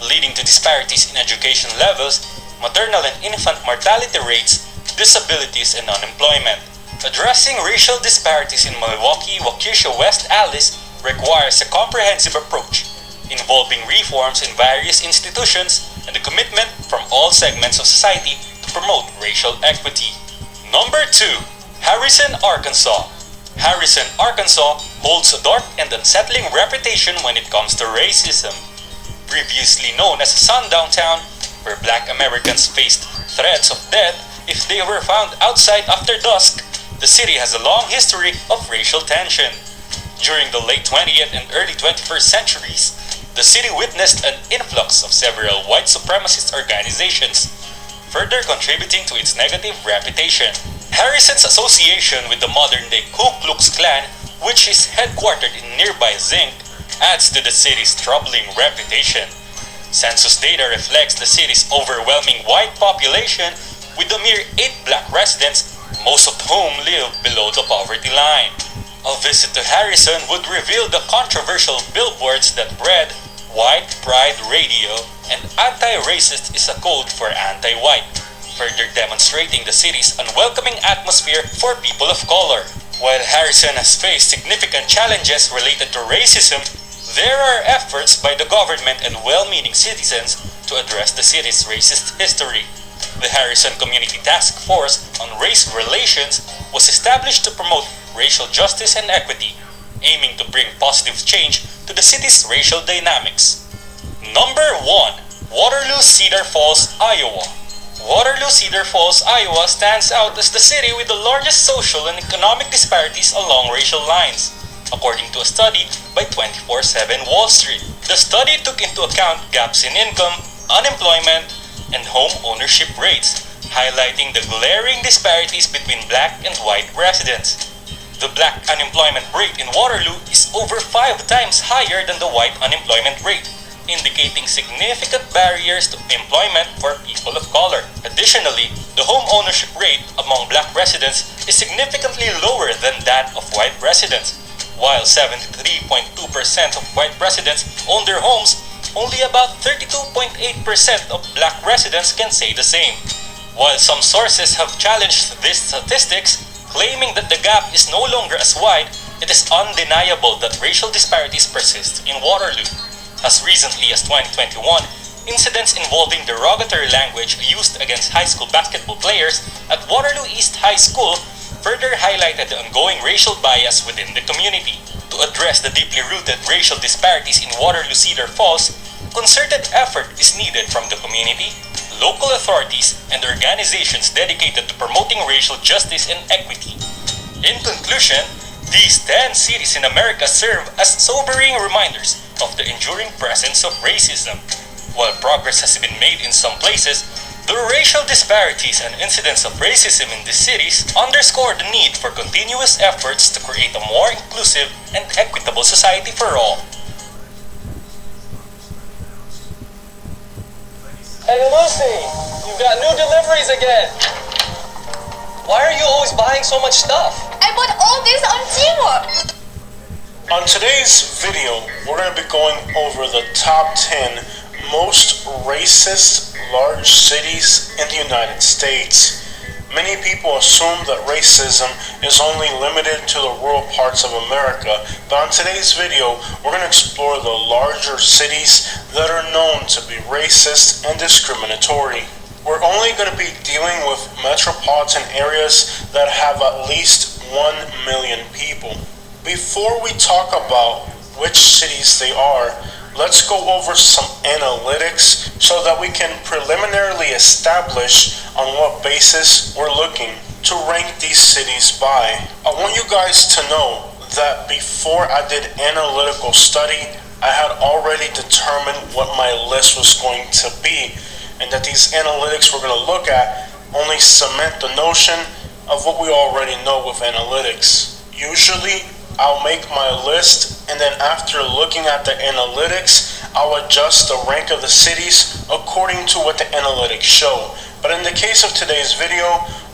leading to disparities in education levels, maternal and infant mortality rates, disabilities, and unemployment. Addressing racial disparities in Milwaukee, Waukesha, West Allis requires a comprehensive approach, involving reforms in various institutions and a commitment from all segments of society to promote racial equity. Number 2. Harrison, Arkansas. Harrison, Arkansas holds a dark and unsettling reputation when it comes to racism. Previously known as a sundown town, where black Americans faced threats of death if they were found outside after dusk, the city has a long history of racial tension. During the late 20th and early 21st centuries, the city witnessed an influx of several white supremacist organizations, further contributing to its negative reputation. Harrison's association with the modern-day Ku Klux Klan, which is headquartered in nearby Zinc, adds to the city's troubling reputation. Census data reflects the city's overwhelming white population, with a mere 8 black residents, most of whom live below the poverty line. A visit to Harrison would reveal the controversial billboards that read, "White Pride Radio" and "Anti-racist is a code for anti-white," further demonstrating the city's unwelcoming atmosphere for people of color. While Harrison has faced significant challenges related to racism, there are efforts by the government and well-meaning citizens to address the city's racist history. The Harrison Community Task Force on Race Relations was established to promote racial justice and equity, aiming to bring positive change to the city's racial dynamics. Number 1. Waterloo, Cedar Falls, Iowa. Waterloo, Cedar Falls, Iowa stands out as the city with the largest social and economic disparities along racial lines, according to a study by 24/7 Wall Street. The study took into account gaps in income, unemployment, and home ownership rates, highlighting the glaring disparities between black and white residents. The black unemployment rate in Waterloo is over 5 times higher than the white unemployment rate, indicating significant barriers to employment for people of color. Additionally, the home ownership rate among black residents is significantly lower than that of white residents. While 73.2% of white residents own their homes, only about 32.8% of black residents can say the same. While some sources have challenged these statistics, claiming that the gap is no longer as wide, it is undeniable that racial disparities persist in Waterloo. As recently as 2021, incidents involving derogatory language used against high school basketball players at Waterloo East High School further highlighted the ongoing racial bias within the community. To address the deeply rooted racial disparities in Waterloo Cedar Falls, concerted effort is needed from the community, local authorities, and organizations dedicated to promoting racial justice and equity. In conclusion, these 10 cities in America serve as sobering reminders of the enduring presence of racism. While progress has been made in some places, the racial disparities and incidents of racism in these cities underscore the need for continuous efforts to create a more inclusive and equitable society for all. Hey Lucy, you've got new deliveries again. Why are you always buying so much stuff? I bought all this on Teamwork. On today's video, we're going to be going over the top 10 most racist large cities in the United States. Many people assume that racism is only limited to the rural parts of America, but on today's video, we're going to explore the larger cities that are known to be racist and discriminatory. We're only going to be dealing with metropolitan areas that have at least 1 million people. Before we talk about which cities they are, let's go over some analytics so that we can preliminarily establish on what basis we're looking to rank these cities by. I want you guys to know that before I did analytical study, I had already determined what my list was going to be, and that these analytics we're going to look at only cement the notion of what we already know with analytics. Usually, I'll make my list, and then after looking at the analytics, I'll adjust the rank of the cities according to what the analytics show. But in the case of today's video,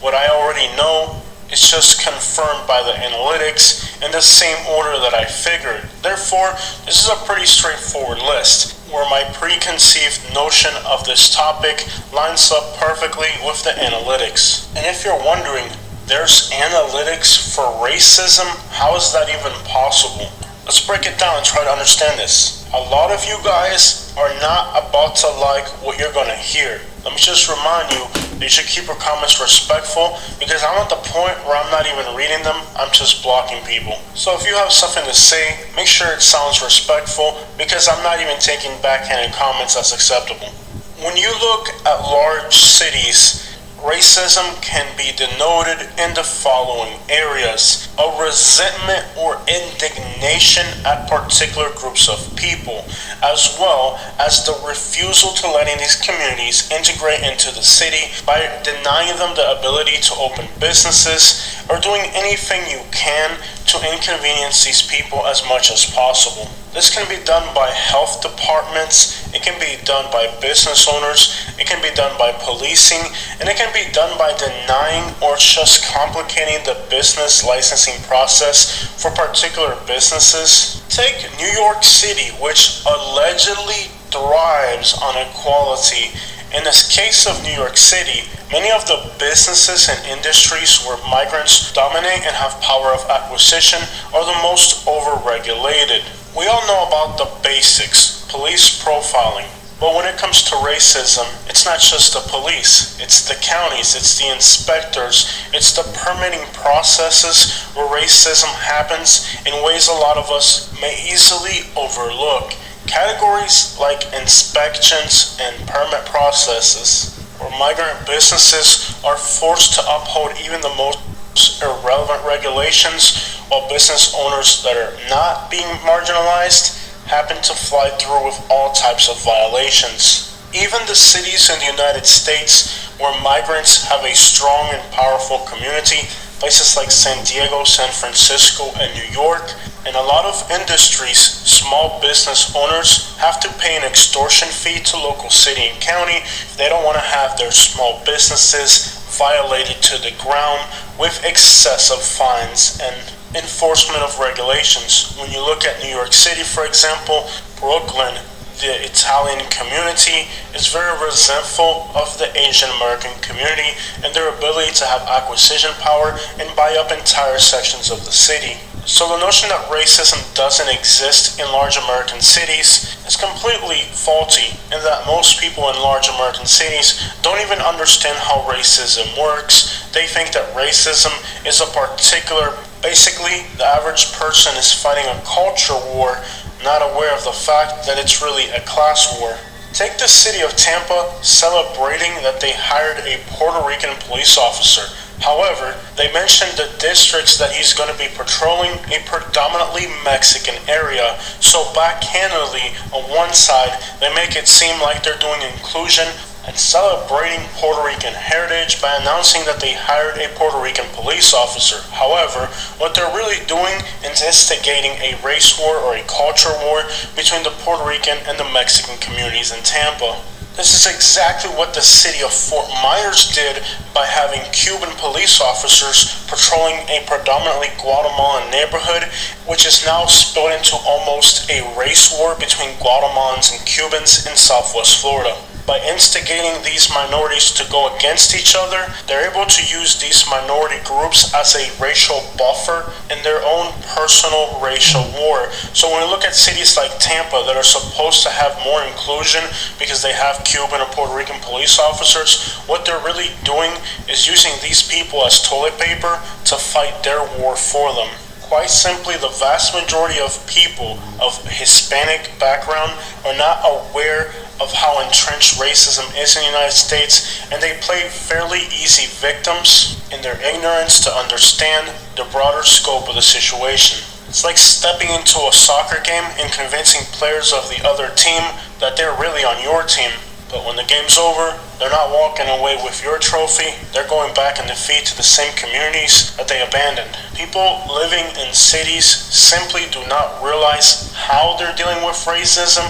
what I already know is just confirmed by the analytics in the same order that I figured. Therefore, this is a pretty straightforward list, where my preconceived notion of this topic lines up perfectly with the analytics. And if you're wondering, there's analytics for racism? How is that even possible? Let's break it down and try to understand this. A lot of you guys are not about to like what you're gonna hear. Let me just remind you that you should keep your comments respectful, because I'm at the point where I'm not even reading them, I'm just blocking people. So if you have something to say, make sure it sounds respectful, because I'm not even taking backhanded comments as acceptable. When you look at large cities, racism can be denoted in the following areas: a resentment or indignation at particular groups of people, as well as the refusal to letting these communities integrate into the city by denying them the ability to open businesses or doing anything you can to inconvenience these people as much as possible. This can be done by health departments, it can be done by business owners, it can be done by policing, and it can be done by denying or just complicating the business licensing process for particular businesses. Take New York City, which allegedly thrives on equality. In this case of New York City, many of the businesses and industries where migrants dominate and have power of acquisition are the most overregulated. We all know about the basics, police profiling. But when it comes to racism, it's not just the police, it's the counties, it's the inspectors, it's the permitting processes where racism happens in ways a lot of us may easily overlook. Categories like inspections and permit processes, where migrant businesses are forced to uphold even the most irrelevant regulations, while business owners that are not being marginalized happen to fly through with all types of violations. Even the cities in the United States where migrants have a strong and powerful community, places like San Diego, San Francisco, and New York, and a lot of industries, small business owners have to pay an extortion fee to local city and county if they don't want to have their small businesses violated to the ground with excessive fines and enforcement of regulations. When you look at New York City, for example, Brooklyn, the Italian community is very resentful of the Asian American community and their ability to have acquisition power and buy up entire sections of the city. So the notion that racism doesn't exist in large American cities is completely faulty, and that most people in large American cities don't even understand how racism works. They think that racism is a particular, basically the average person is fighting a culture war, not aware of the fact that it's really a class war. Take the city of Tampa celebrating that they hired a Puerto Rican police officer. However, they mentioned the districts that he's going to be patrolling a predominantly Mexican area. So backhandedly, on one side, they make it seem like they're doing inclusion and celebrating Puerto Rican heritage by announcing that they hired a Puerto Rican police officer. However, what they're really doing is instigating a race war or a culture war between the Puerto Rican and the Mexican communities in Tampa. This is exactly what the city of Fort Myers did by having Cuban police officers patrolling a predominantly Guatemalan neighborhood, which is now spilled into almost a race war between Guatemalans and Cubans in Southwest Florida. By instigating these minorities to go against each other, they're able to use these minority groups as a racial buffer in their own personal racial war. So when we look at cities like Tampa that are supposed to have more inclusion because they have Cuban or Puerto Rican police officers, what they're really doing is using these people as toilet paper to fight their war for them. Quite simply, the vast majority of people of Hispanic background are not aware of how entrenched racism is in the United States, and they play fairly easy victims in their ignorance to understand the broader scope of the situation. It's like stepping into a soccer game and convincing players of the other team that they're really on your team. But when the game's over, they're not walking away with your trophy. They're going back in defeat to the same communities that they abandoned. People living in cities simply do not realize how they're dealing with racism,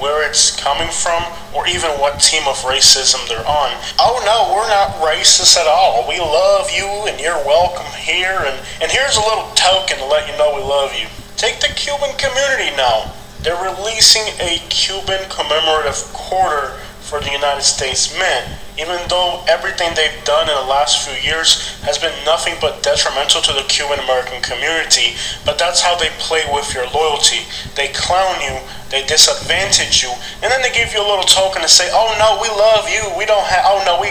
where it's coming from, or even what team of racism they're on. Oh no, we're not racist at all. We love you and you're welcome here, and here's a little token to let you know we love you. Take the Cuban community now. They're releasing a Cuban commemorative quarter for the United States Mint, even though everything they've done in the last few years has been nothing but detrimental to the Cuban American community. But that's how they play with your loyalty. They clown you, they disadvantage you, and then they give you a little token to say, oh no, we love you, we don't have, oh no,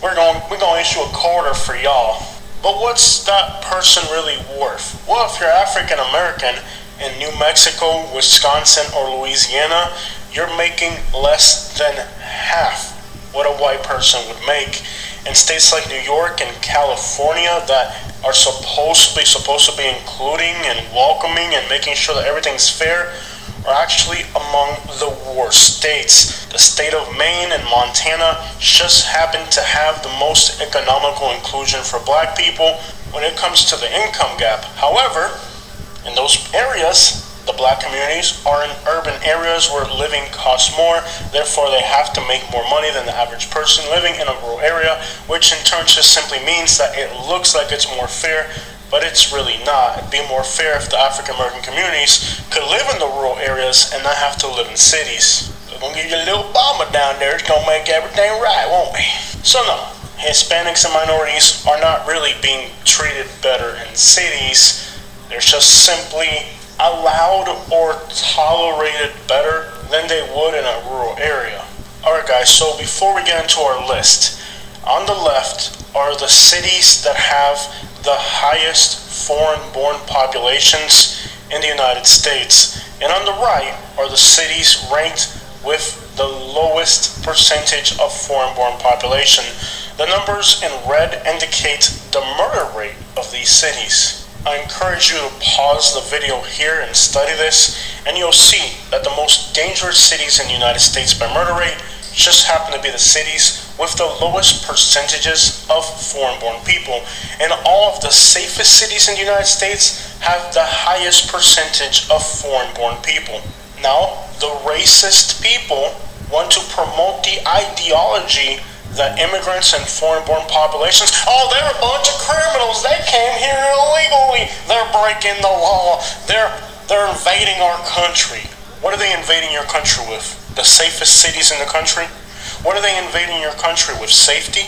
we're going to issue a quarter for y'all. But what's that person really worth? Well, if you're African American in New Mexico, Wisconsin, or Louisiana, you're making less than half what a white person would make. In states like New York and California that are supposed to be including and welcoming and making sure that everything's fair, are actually among the worst states. The state of Maine and Montana just happen to have the most economical inclusion for black people when it comes to the income gap. However, in those areas, the black communities are in urban areas where living costs more, therefore they have to make more money than the average person living in a rural area, which in turn just simply means that it looks like it's more fair, but it's really not. It'd be more fair if the African American communities could live in the rural areas and not have to live in cities. We're gonna give you a little Obama down there, it's gonna make everything right, won't we? So no, Hispanics and minorities are not really being treated better in cities. They're just simply allowed or tolerated better than they would in a rural area. Alright guys, so before we get into our list, on the left are the cities that have the highest foreign-born populations in the United States, and on the right are the cities ranked with the lowest percentage of foreign-born population. The numbers in red indicate the murder rate of these cities. I encourage you to pause the video here and study this, and you'll see that the most dangerous cities in the United States by murder rate just happen to be the cities with the lowest percentages of foreign-born people. And all of the safest cities in the United States have the highest percentage of foreign-born people. Now, the racist people want to promote the ideology that immigrants and foreign-born populations, oh, they're a bunch of criminals, they came here illegally, they're breaking the law, they're invading our country. What are they invading your country with? The safest cities in the country? What are they invading your country with? Safety?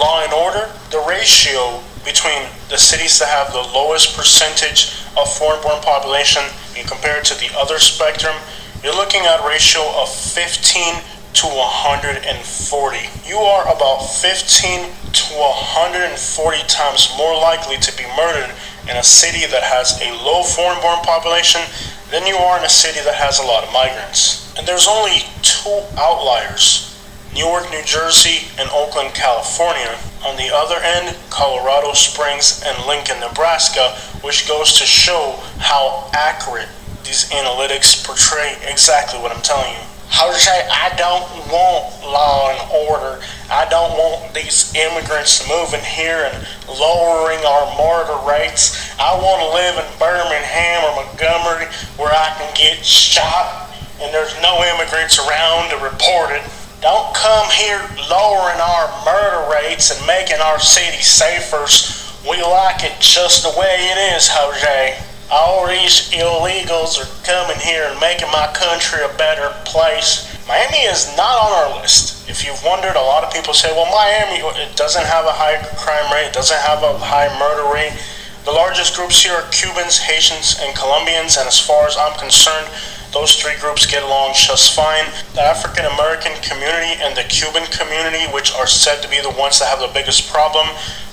Law and order? The ratio between the cities that have the lowest percentage of foreign-born population and compare it to the other spectrum, you're looking at a ratio of 15 to 140. You are about 15 to 140 times more likely to be murdered in a city that has a low foreign-born population than you are in a city that has a lot of migrants. And there's only two outliers: Newark, New Jersey, and Oakland, California. On the other end, Colorado Springs and Lincoln, Nebraska, which goes to show how accurate these analytics portray exactly what I'm telling you. How to say, I don't want law and order. I don't want these immigrants moving here and lowering our murder rates. I want to live in Birmingham or Montgomery where I can get shot and there's no immigrants around to report it. Don't come here lowering our murder rates and making our city safer. We like it just the way it is, Jose. All these illegals are coming here and making my country a better place. Miami is not on our list. If you've wondered, a lot of people say, well, Miami, it doesn't have a high crime rate, it doesn't have a high murder rate. The largest groups here are Cubans, Haitians, and Colombians, and as far as I'm concerned, those three groups get along just fine. The African American community and the Cuban community, which are said to be the ones that have the biggest problem,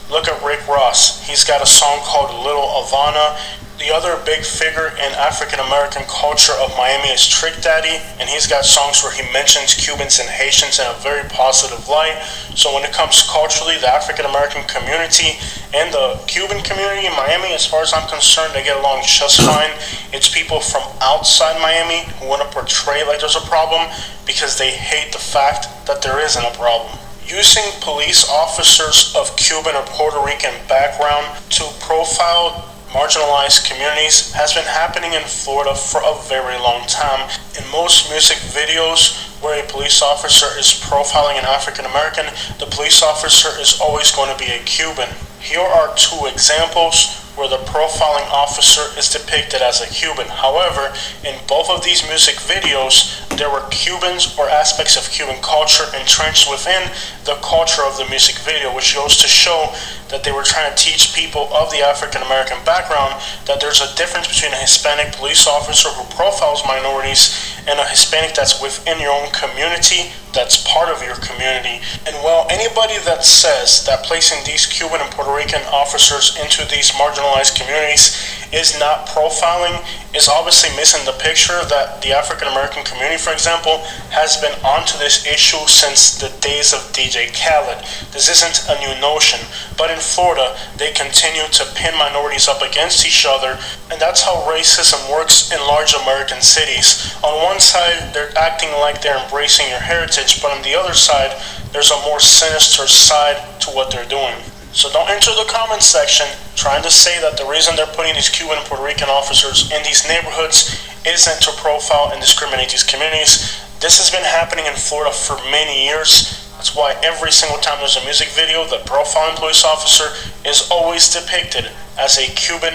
look at Rick Ross. He's got a song called Little Havana. The other big figure in African American culture of Miami is Trick Daddy, and he's got songs where he mentions Cubans and Haitians in a very positive light. So when it comes culturally, the African American community and the Cuban community in Miami, as far as I'm concerned, they get along just fine. It's people from outside Miami who want to portray like there's a problem because they hate the fact that there isn't a problem. Using police officers of Cuban or Puerto Rican background to profile marginalized communities has been happening in Florida for a very long time. In most music videos where a police officer is profiling an African American, the police officer is always going to be a Cuban. Here are two examples where the profiling officer is depicted as a Cuban. However, in both of these music videos, there were Cubans or aspects of Cuban culture entrenched within the culture of the music video, which goes to show that they were trying to teach people of the African American background that there's a difference between a Hispanic police officer who profiles minorities and a Hispanic that's within your own community, that's part of your community. And well, anybody that says that placing these Cuban and Puerto Rican officers into these marginalized communities is not profiling is obviously missing the picture that the African American community, for example, has been onto this issue since the days of DJ Khaled. This isn't a new notion, but in Florida, they continue to pin minorities up against each other, and that's how racism works in large American cities. On one side, they're acting like they're embracing your heritage, but on the other side, there's a more sinister side to what they're doing. So don't enter the comment section trying to say that the reason they're putting these Cuban and Puerto Rican officers in these neighborhoods isn't to profile and discriminate these communities. This has been happening in Florida for many years. That's why every single time there's a music video, the profiling police officer is always depicted as a Cuban,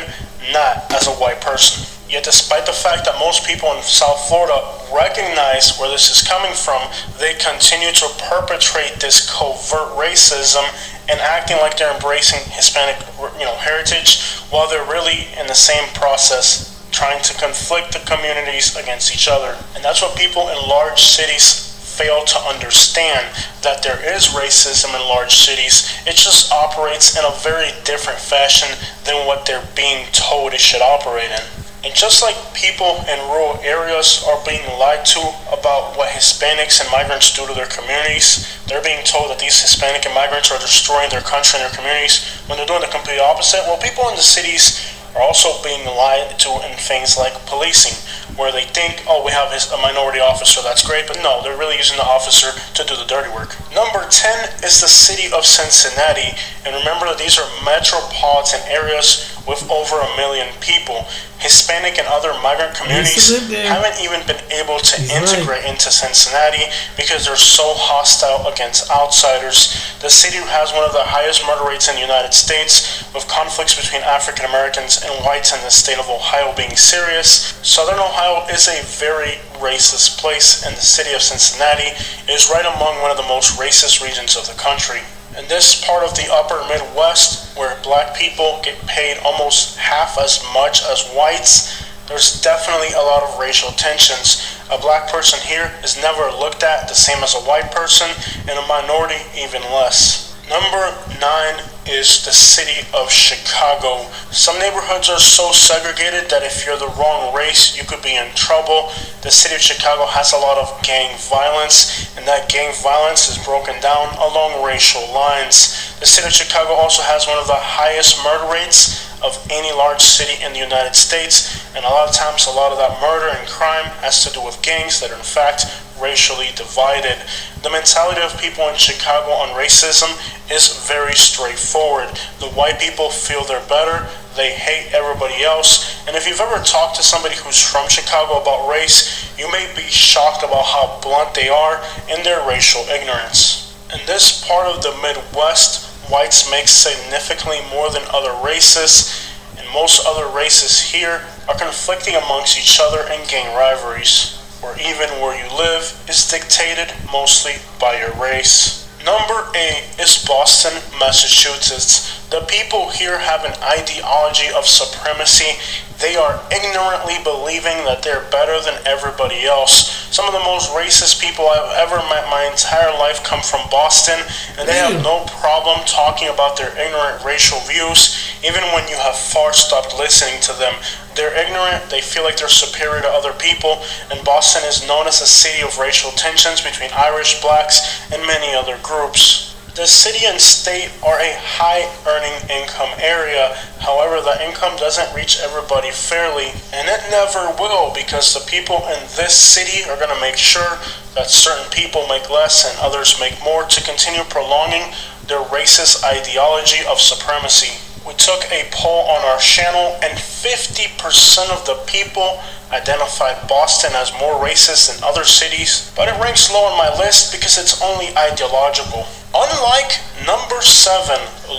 not as a white person. Yet despite the fact that most people in South Florida recognize where this is coming from, they continue to perpetrate this covert racism and acting like they're embracing Hispanic, heritage, while they're really in the same process trying to conflict the communities against each other. And that's what people in large cities fail to understand, that there is racism in large cities. It just operates in a very different fashion than what they're being told it should operate in. And just like people in rural areas are being lied to about what Hispanics and migrants do to their communities, they're being told that these Hispanic and migrants are destroying their country and their communities when they're doing the complete opposite. Well, people in the cities are also being lied to in things like policing. where they think, oh, we have a minority officer, that's great, but no, they're really using the officer to do the dirty work. Number 10 is the city of Cincinnati, and remember that these are metropolitan areas with over 1 million people. Hispanic and other migrant communities haven't even been able to integrate into Cincinnati because they're so hostile against outsiders. The city has one of the highest murder rates in the United States, with conflicts between African Americans and whites in the state of Ohio being serious. Southern Ohio is a very racist place, and the city of Cincinnati is right among one of the most racist regions of the country. In this part of the upper Midwest, where black people get paid almost half as much as whites, there's definitely a lot of racial tensions. A black person here is never looked at the same as a white person, and a minority even less. Number 9 is the city of Chicago. Some neighborhoods are so segregated that if you're the wrong race, you could be in trouble. The city of Chicago has a lot of gang violence, and that gang violence is broken down along racial lines. The city of Chicago also has one of the highest murder rates of any large city in the United States, and a lot of times a lot of that murder and crime has to do with gangs that are in fact racially divided. The mentality of people in Chicago on racism is very straightforward. The white people feel they're better, they hate everybody else, and if you've ever talked to somebody who's from Chicago about race, you may be shocked about how blunt they are in their racial ignorance. In this part of the Midwest, whites make significantly more than other races, and most other races here are conflicting amongst each other in gang rivalries, where even where you live is dictated mostly by your race. Number 8 is Boston, Massachusetts. The people here have an ideology of supremacy. They are ignorantly believing that they're better than everybody else. Some of the most racist people I've ever met my entire life come from Boston, and they have no problem talking about their ignorant racial views, even when you have far stopped listening to them. They're ignorant, they feel like they're superior to other people, and Boston is known as a city of racial tensions between Irish, blacks, and many other groups. The city and state are a high earning income area. However, the income doesn't reach everybody fairly, and it never will, because the people in this city are going to make sure that certain people make less and others make more to continue prolonging their racist ideology of supremacy. We took a poll on our channel, and 50% of the people identified Boston as more racist than other cities, but it ranks low on my list because it's only ideological. Unlike number 7,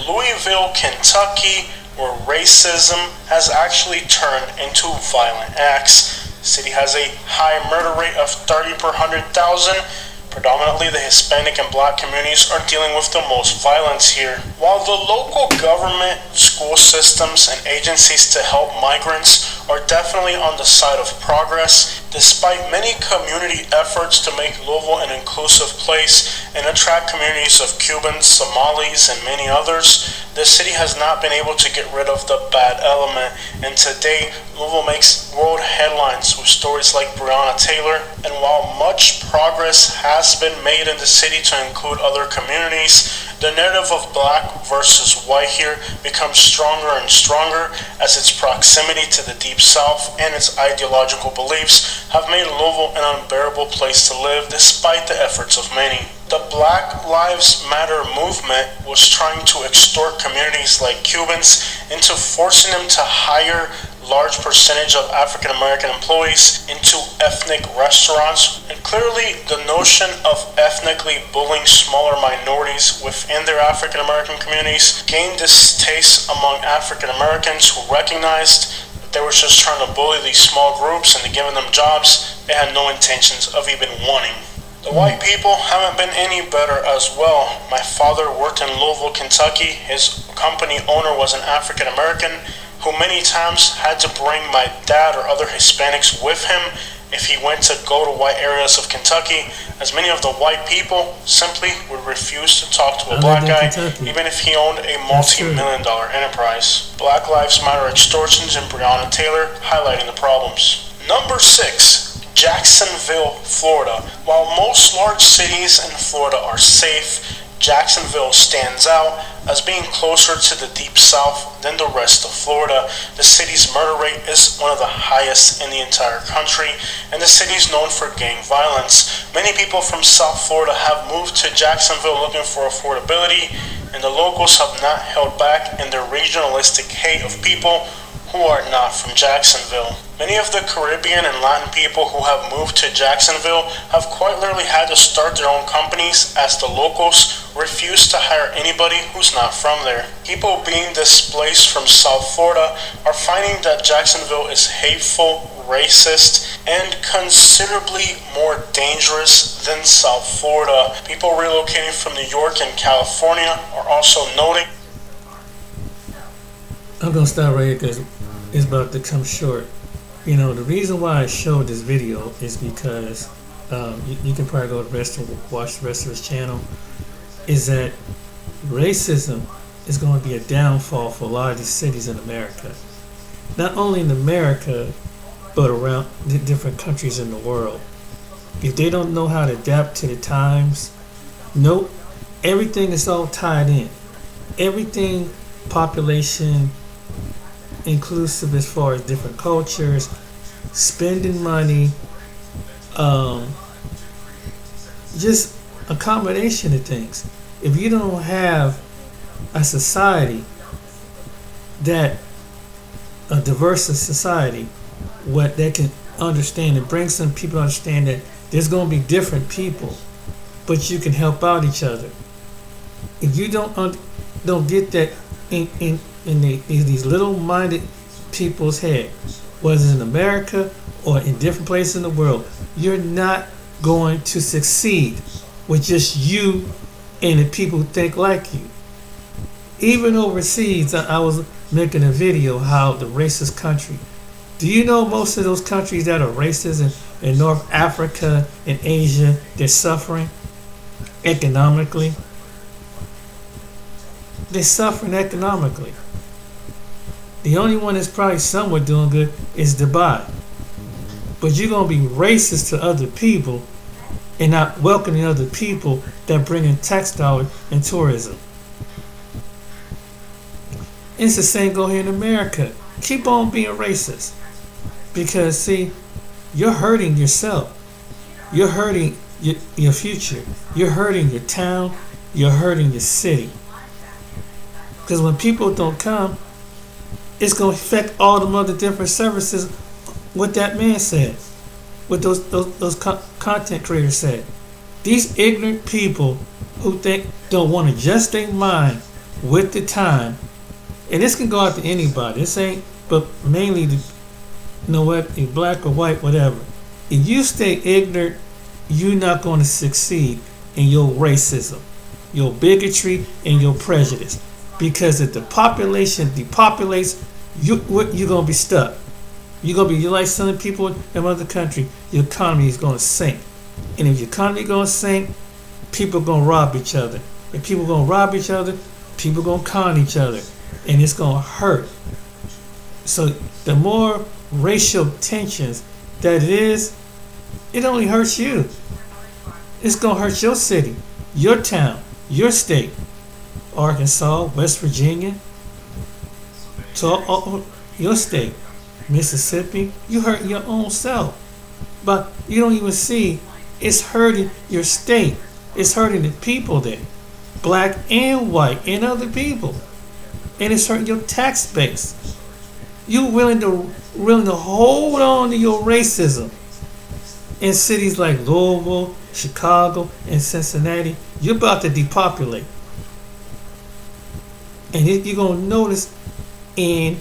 Louisville, Kentucky, where racism has actually turned into violent acts. The city has a high murder rate of 30 per 100,000. Predominantly, the Hispanic and black communities are dealing with the most violence here. While the local government, school systems, and agencies to help migrants are definitely on the side of progress, despite many community efforts to make Louisville an inclusive place and attract communities of Cubans, Somalis, and many others, the city has not been able to get rid of the bad element, and today Louisville makes world headlines with stories like Breonna Taylor. And while much progress has been made in the city to include other communities, the narrative of black versus white here becomes stronger and stronger as its proximity to the Deep South and its ideological beliefs have made Louisville an unbearable place to live despite the efforts of many. The Black Lives Matter movement was trying to extort communities like Cubans into forcing them to hire large percentage of African American employees into ethnic restaurants, and clearly the notion of ethnically bullying smaller minorities within their African American communities gained distaste among African Americans who recognized that they were just trying to bully these small groups into giving them jobs they had no intentions of even wanting. The white people haven't been any better as well. My father worked in Louisville, Kentucky. His company owner was an African American who many times had to bring my dad or other Hispanics with him if he went to go to white areas of Kentucky, as many of the white people simply would refuse to talk to a black guy, even if he owned a multi-million-dollar enterprise. Black Lives Matter extortions and Breonna Taylor highlighting the problems. Number 6. Jacksonville, Florida. While most large cities in Florida are safe, Jacksonville stands out as being closer to the Deep South than the rest of Florida. The city's murder rate is one of the highest in the entire country, and the city is known for gang violence. Many people from South Florida have moved to Jacksonville looking for affordability, and the locals have not held back in their regionalistic hate of people who are not from Jacksonville. Many of the Caribbean and Latin people who have moved to Jacksonville have quite literally had to start their own companies as the locals refuse to hire anybody who's not from there. People being displaced from South Florida are finding that Jacksonville is hateful, racist, and considerably more dangerous than South Florida. People relocating from New York and California are also noting. I'm gonna stop right here because it's about to come short. You know, the reason why I showed this video is because you can probably go to the rest and watch the rest of his channel. Is that racism is going to be a downfall for a lot of these cities in America, not only in America, but around the different countries in the world. If they don't know how to adapt to the times, everything is all tied in. Everything, population, inclusive as far as different cultures, spending money, just a combination of things. If you don't have a society that a diverse society, what they can understand and bring some people to understand that there's going to be different people, but you can help out each other. If you don't get that in these little-minded people's head, whether it's in America or in different places in the world, you're not going to succeed with just you and the people who think like you. Even overseas, I was making a video how the racist country. Do you know most of those countries that are racist in North Africa and Asia, they're suffering economically? They're suffering economically. The only one that's probably somewhat doing good is Dubai. But you're going to be racist to other people and not welcoming other people that bring in textile and tourism. It's the same go here in America. Keep on being racist. Because, see, you're hurting yourself. You're hurting your future. You're hurting your town. You're hurting your city. Because when people don't come, it's going to affect all the other different services. What that man said, what those content creators said. These ignorant people who don't want to adjust their mind with the time, and this can go out to anybody. This ain't, but mainly you're black or white, whatever. If you stay ignorant, you're not going to succeed in your racism, your bigotry, and your prejudice. Because if the population depopulates, you're going to be stuck. You're like some people in other country, your economy is going to sink. And if your economy is going to sink, people are going to rob each other. If people are going to rob each other, people are going to con each other. And it's going to hurt. So the more racial tensions that it is, it only hurts you. It's going to hurt your city, your town, your state. Arkansas, West Virginia, to your state, Mississippi, you hurt your own self. But you don't even see it's hurting your state. It's hurting the people there, black and white and other people. And it's hurting your tax base. You're willing to hold on to your racism in cities like Louisville, Chicago, and Cincinnati. You're about to depopulate. And you're going to notice in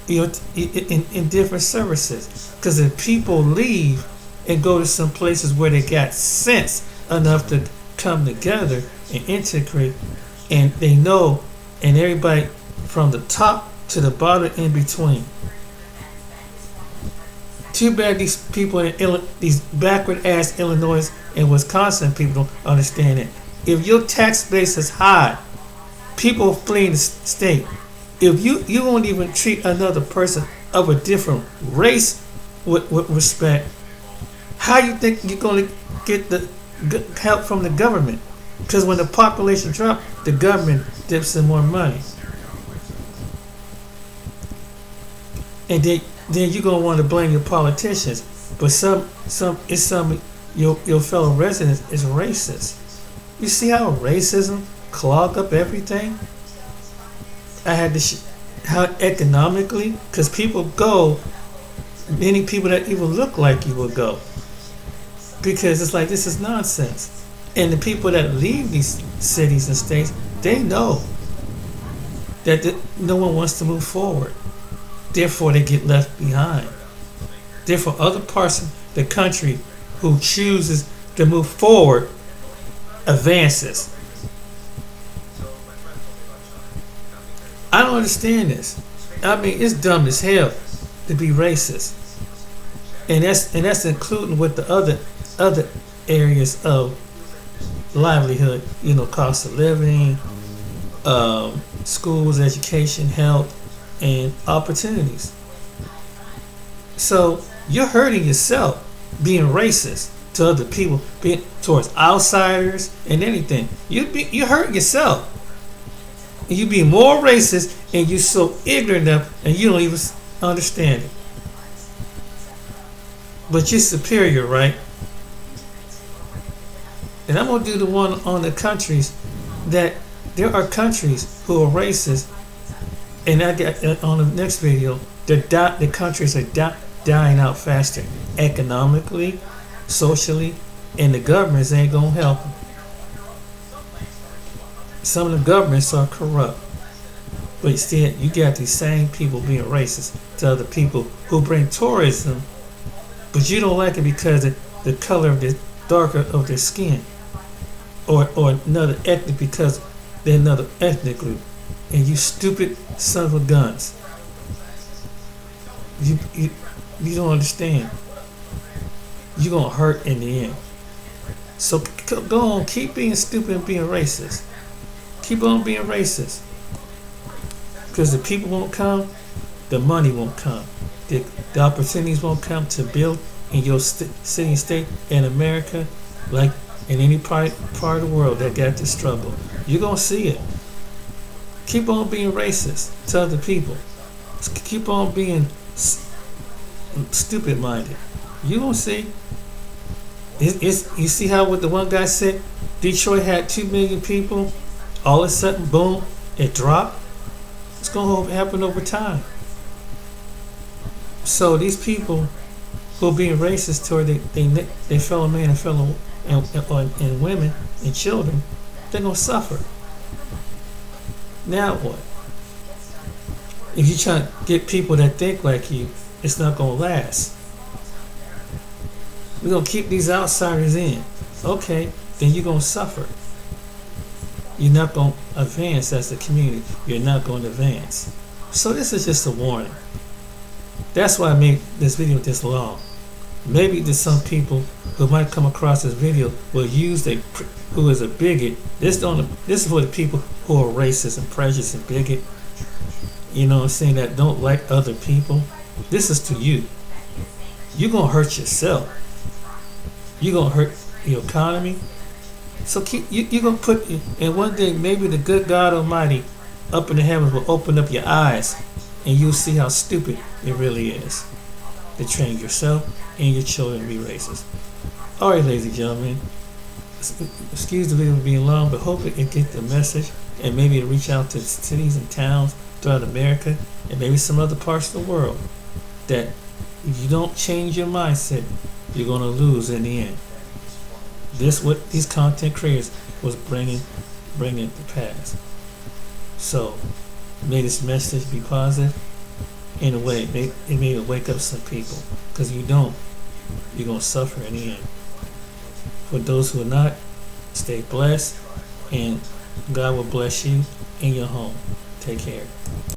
different services. Because if people leave and go to some places where they got sense enough to come together and integrate, and they know, and everybody from the top to the bottom in between. Too bad these people these backward ass Illinois and Wisconsin people don't understand it. If your tax base is high, people fleeing the state. If you won't even treat another person of a different race with respect, how you think you're going to get the help from the government? Because when the population drops, the government dips in more money. And then you're gonna want to blame your politicians. But some your fellow residents is racist. You see how racism clog up everything? I had to how economically, because people go, many people that even look like you will go, because it's like, this is nonsense. And the people that leave these cities and states, they know that no one wants to move forward. Therefore, they get left behind. Therefore, other parts of the country who chooses to move forward advances. I don't understand this. I mean, it's dumb as hell to be racist, and that's including with the other areas of livelihood. You know, cost of living, schools, education, health, and opportunities. So you're hurting yourself being racist to other people, being towards outsiders and anything. You hurt yourself. And you be more racist, and you're so ignorant of, and you don't even understand it. But you're superior, right? And I'm gonna do the one on the countries that there are countries who are racist, and I got on the next video. The countries are dying out faster, economically, socially, and the governments ain't gonna help them. Some of the governments are corrupt, but still, you got these same people being racist to other people who bring tourism, but you don't like it because of the color of the darker of their skin, or another ethnic because they're another ethnic group, and you stupid son of a guns. You don't understand. You're gonna hurt in the end. So go on, keep being stupid and being racist. Keep on being racist. Because the people won't come, the money won't come. The opportunities won't come to build in your city and state in America, like in any part of the world that got this struggle. You're going to see it. Keep on being racist to other people. Keep on being stupid-minded. You're going to see. You see how what the one guy said, Detroit had 2 million people. All of a sudden, boom, it dropped. It's going to happen over time. So these people who are being racist toward their fellow man and fellow and women and children, they're going to suffer. Now what? If you try to get people that think like you, it's not going to last. We're going to keep these outsiders in. Okay, then you're going to suffer. You're not going to advance as a community. You're not going to advance. So this is just a warning. That's why I made this video this long. Maybe there's some people who might come across this video will use who is a bigot. This is for the people who are racist and prejudiced and bigot. You know what I'm saying? That don't like other people. This is to you. You're going to hurt yourself. You're going to hurt your economy. So you're going to put, and one day maybe the good God Almighty up in the heavens will open up your eyes and you'll see how stupid it really is to train yourself and your children to be racist. Alright, ladies and gentlemen, excuse the video being long, but hope it get the message, and maybe it'll reach out to cities and towns throughout America and maybe some other parts of the world, that if you don't change your mindset, you're going to lose in the end. This what these content creators was bringing to pass. So may this message be positive. In a way, it may wake up some people. Because you don't, you're going to suffer in the end. For those who are not, stay blessed, and God will bless you in your home. Take care.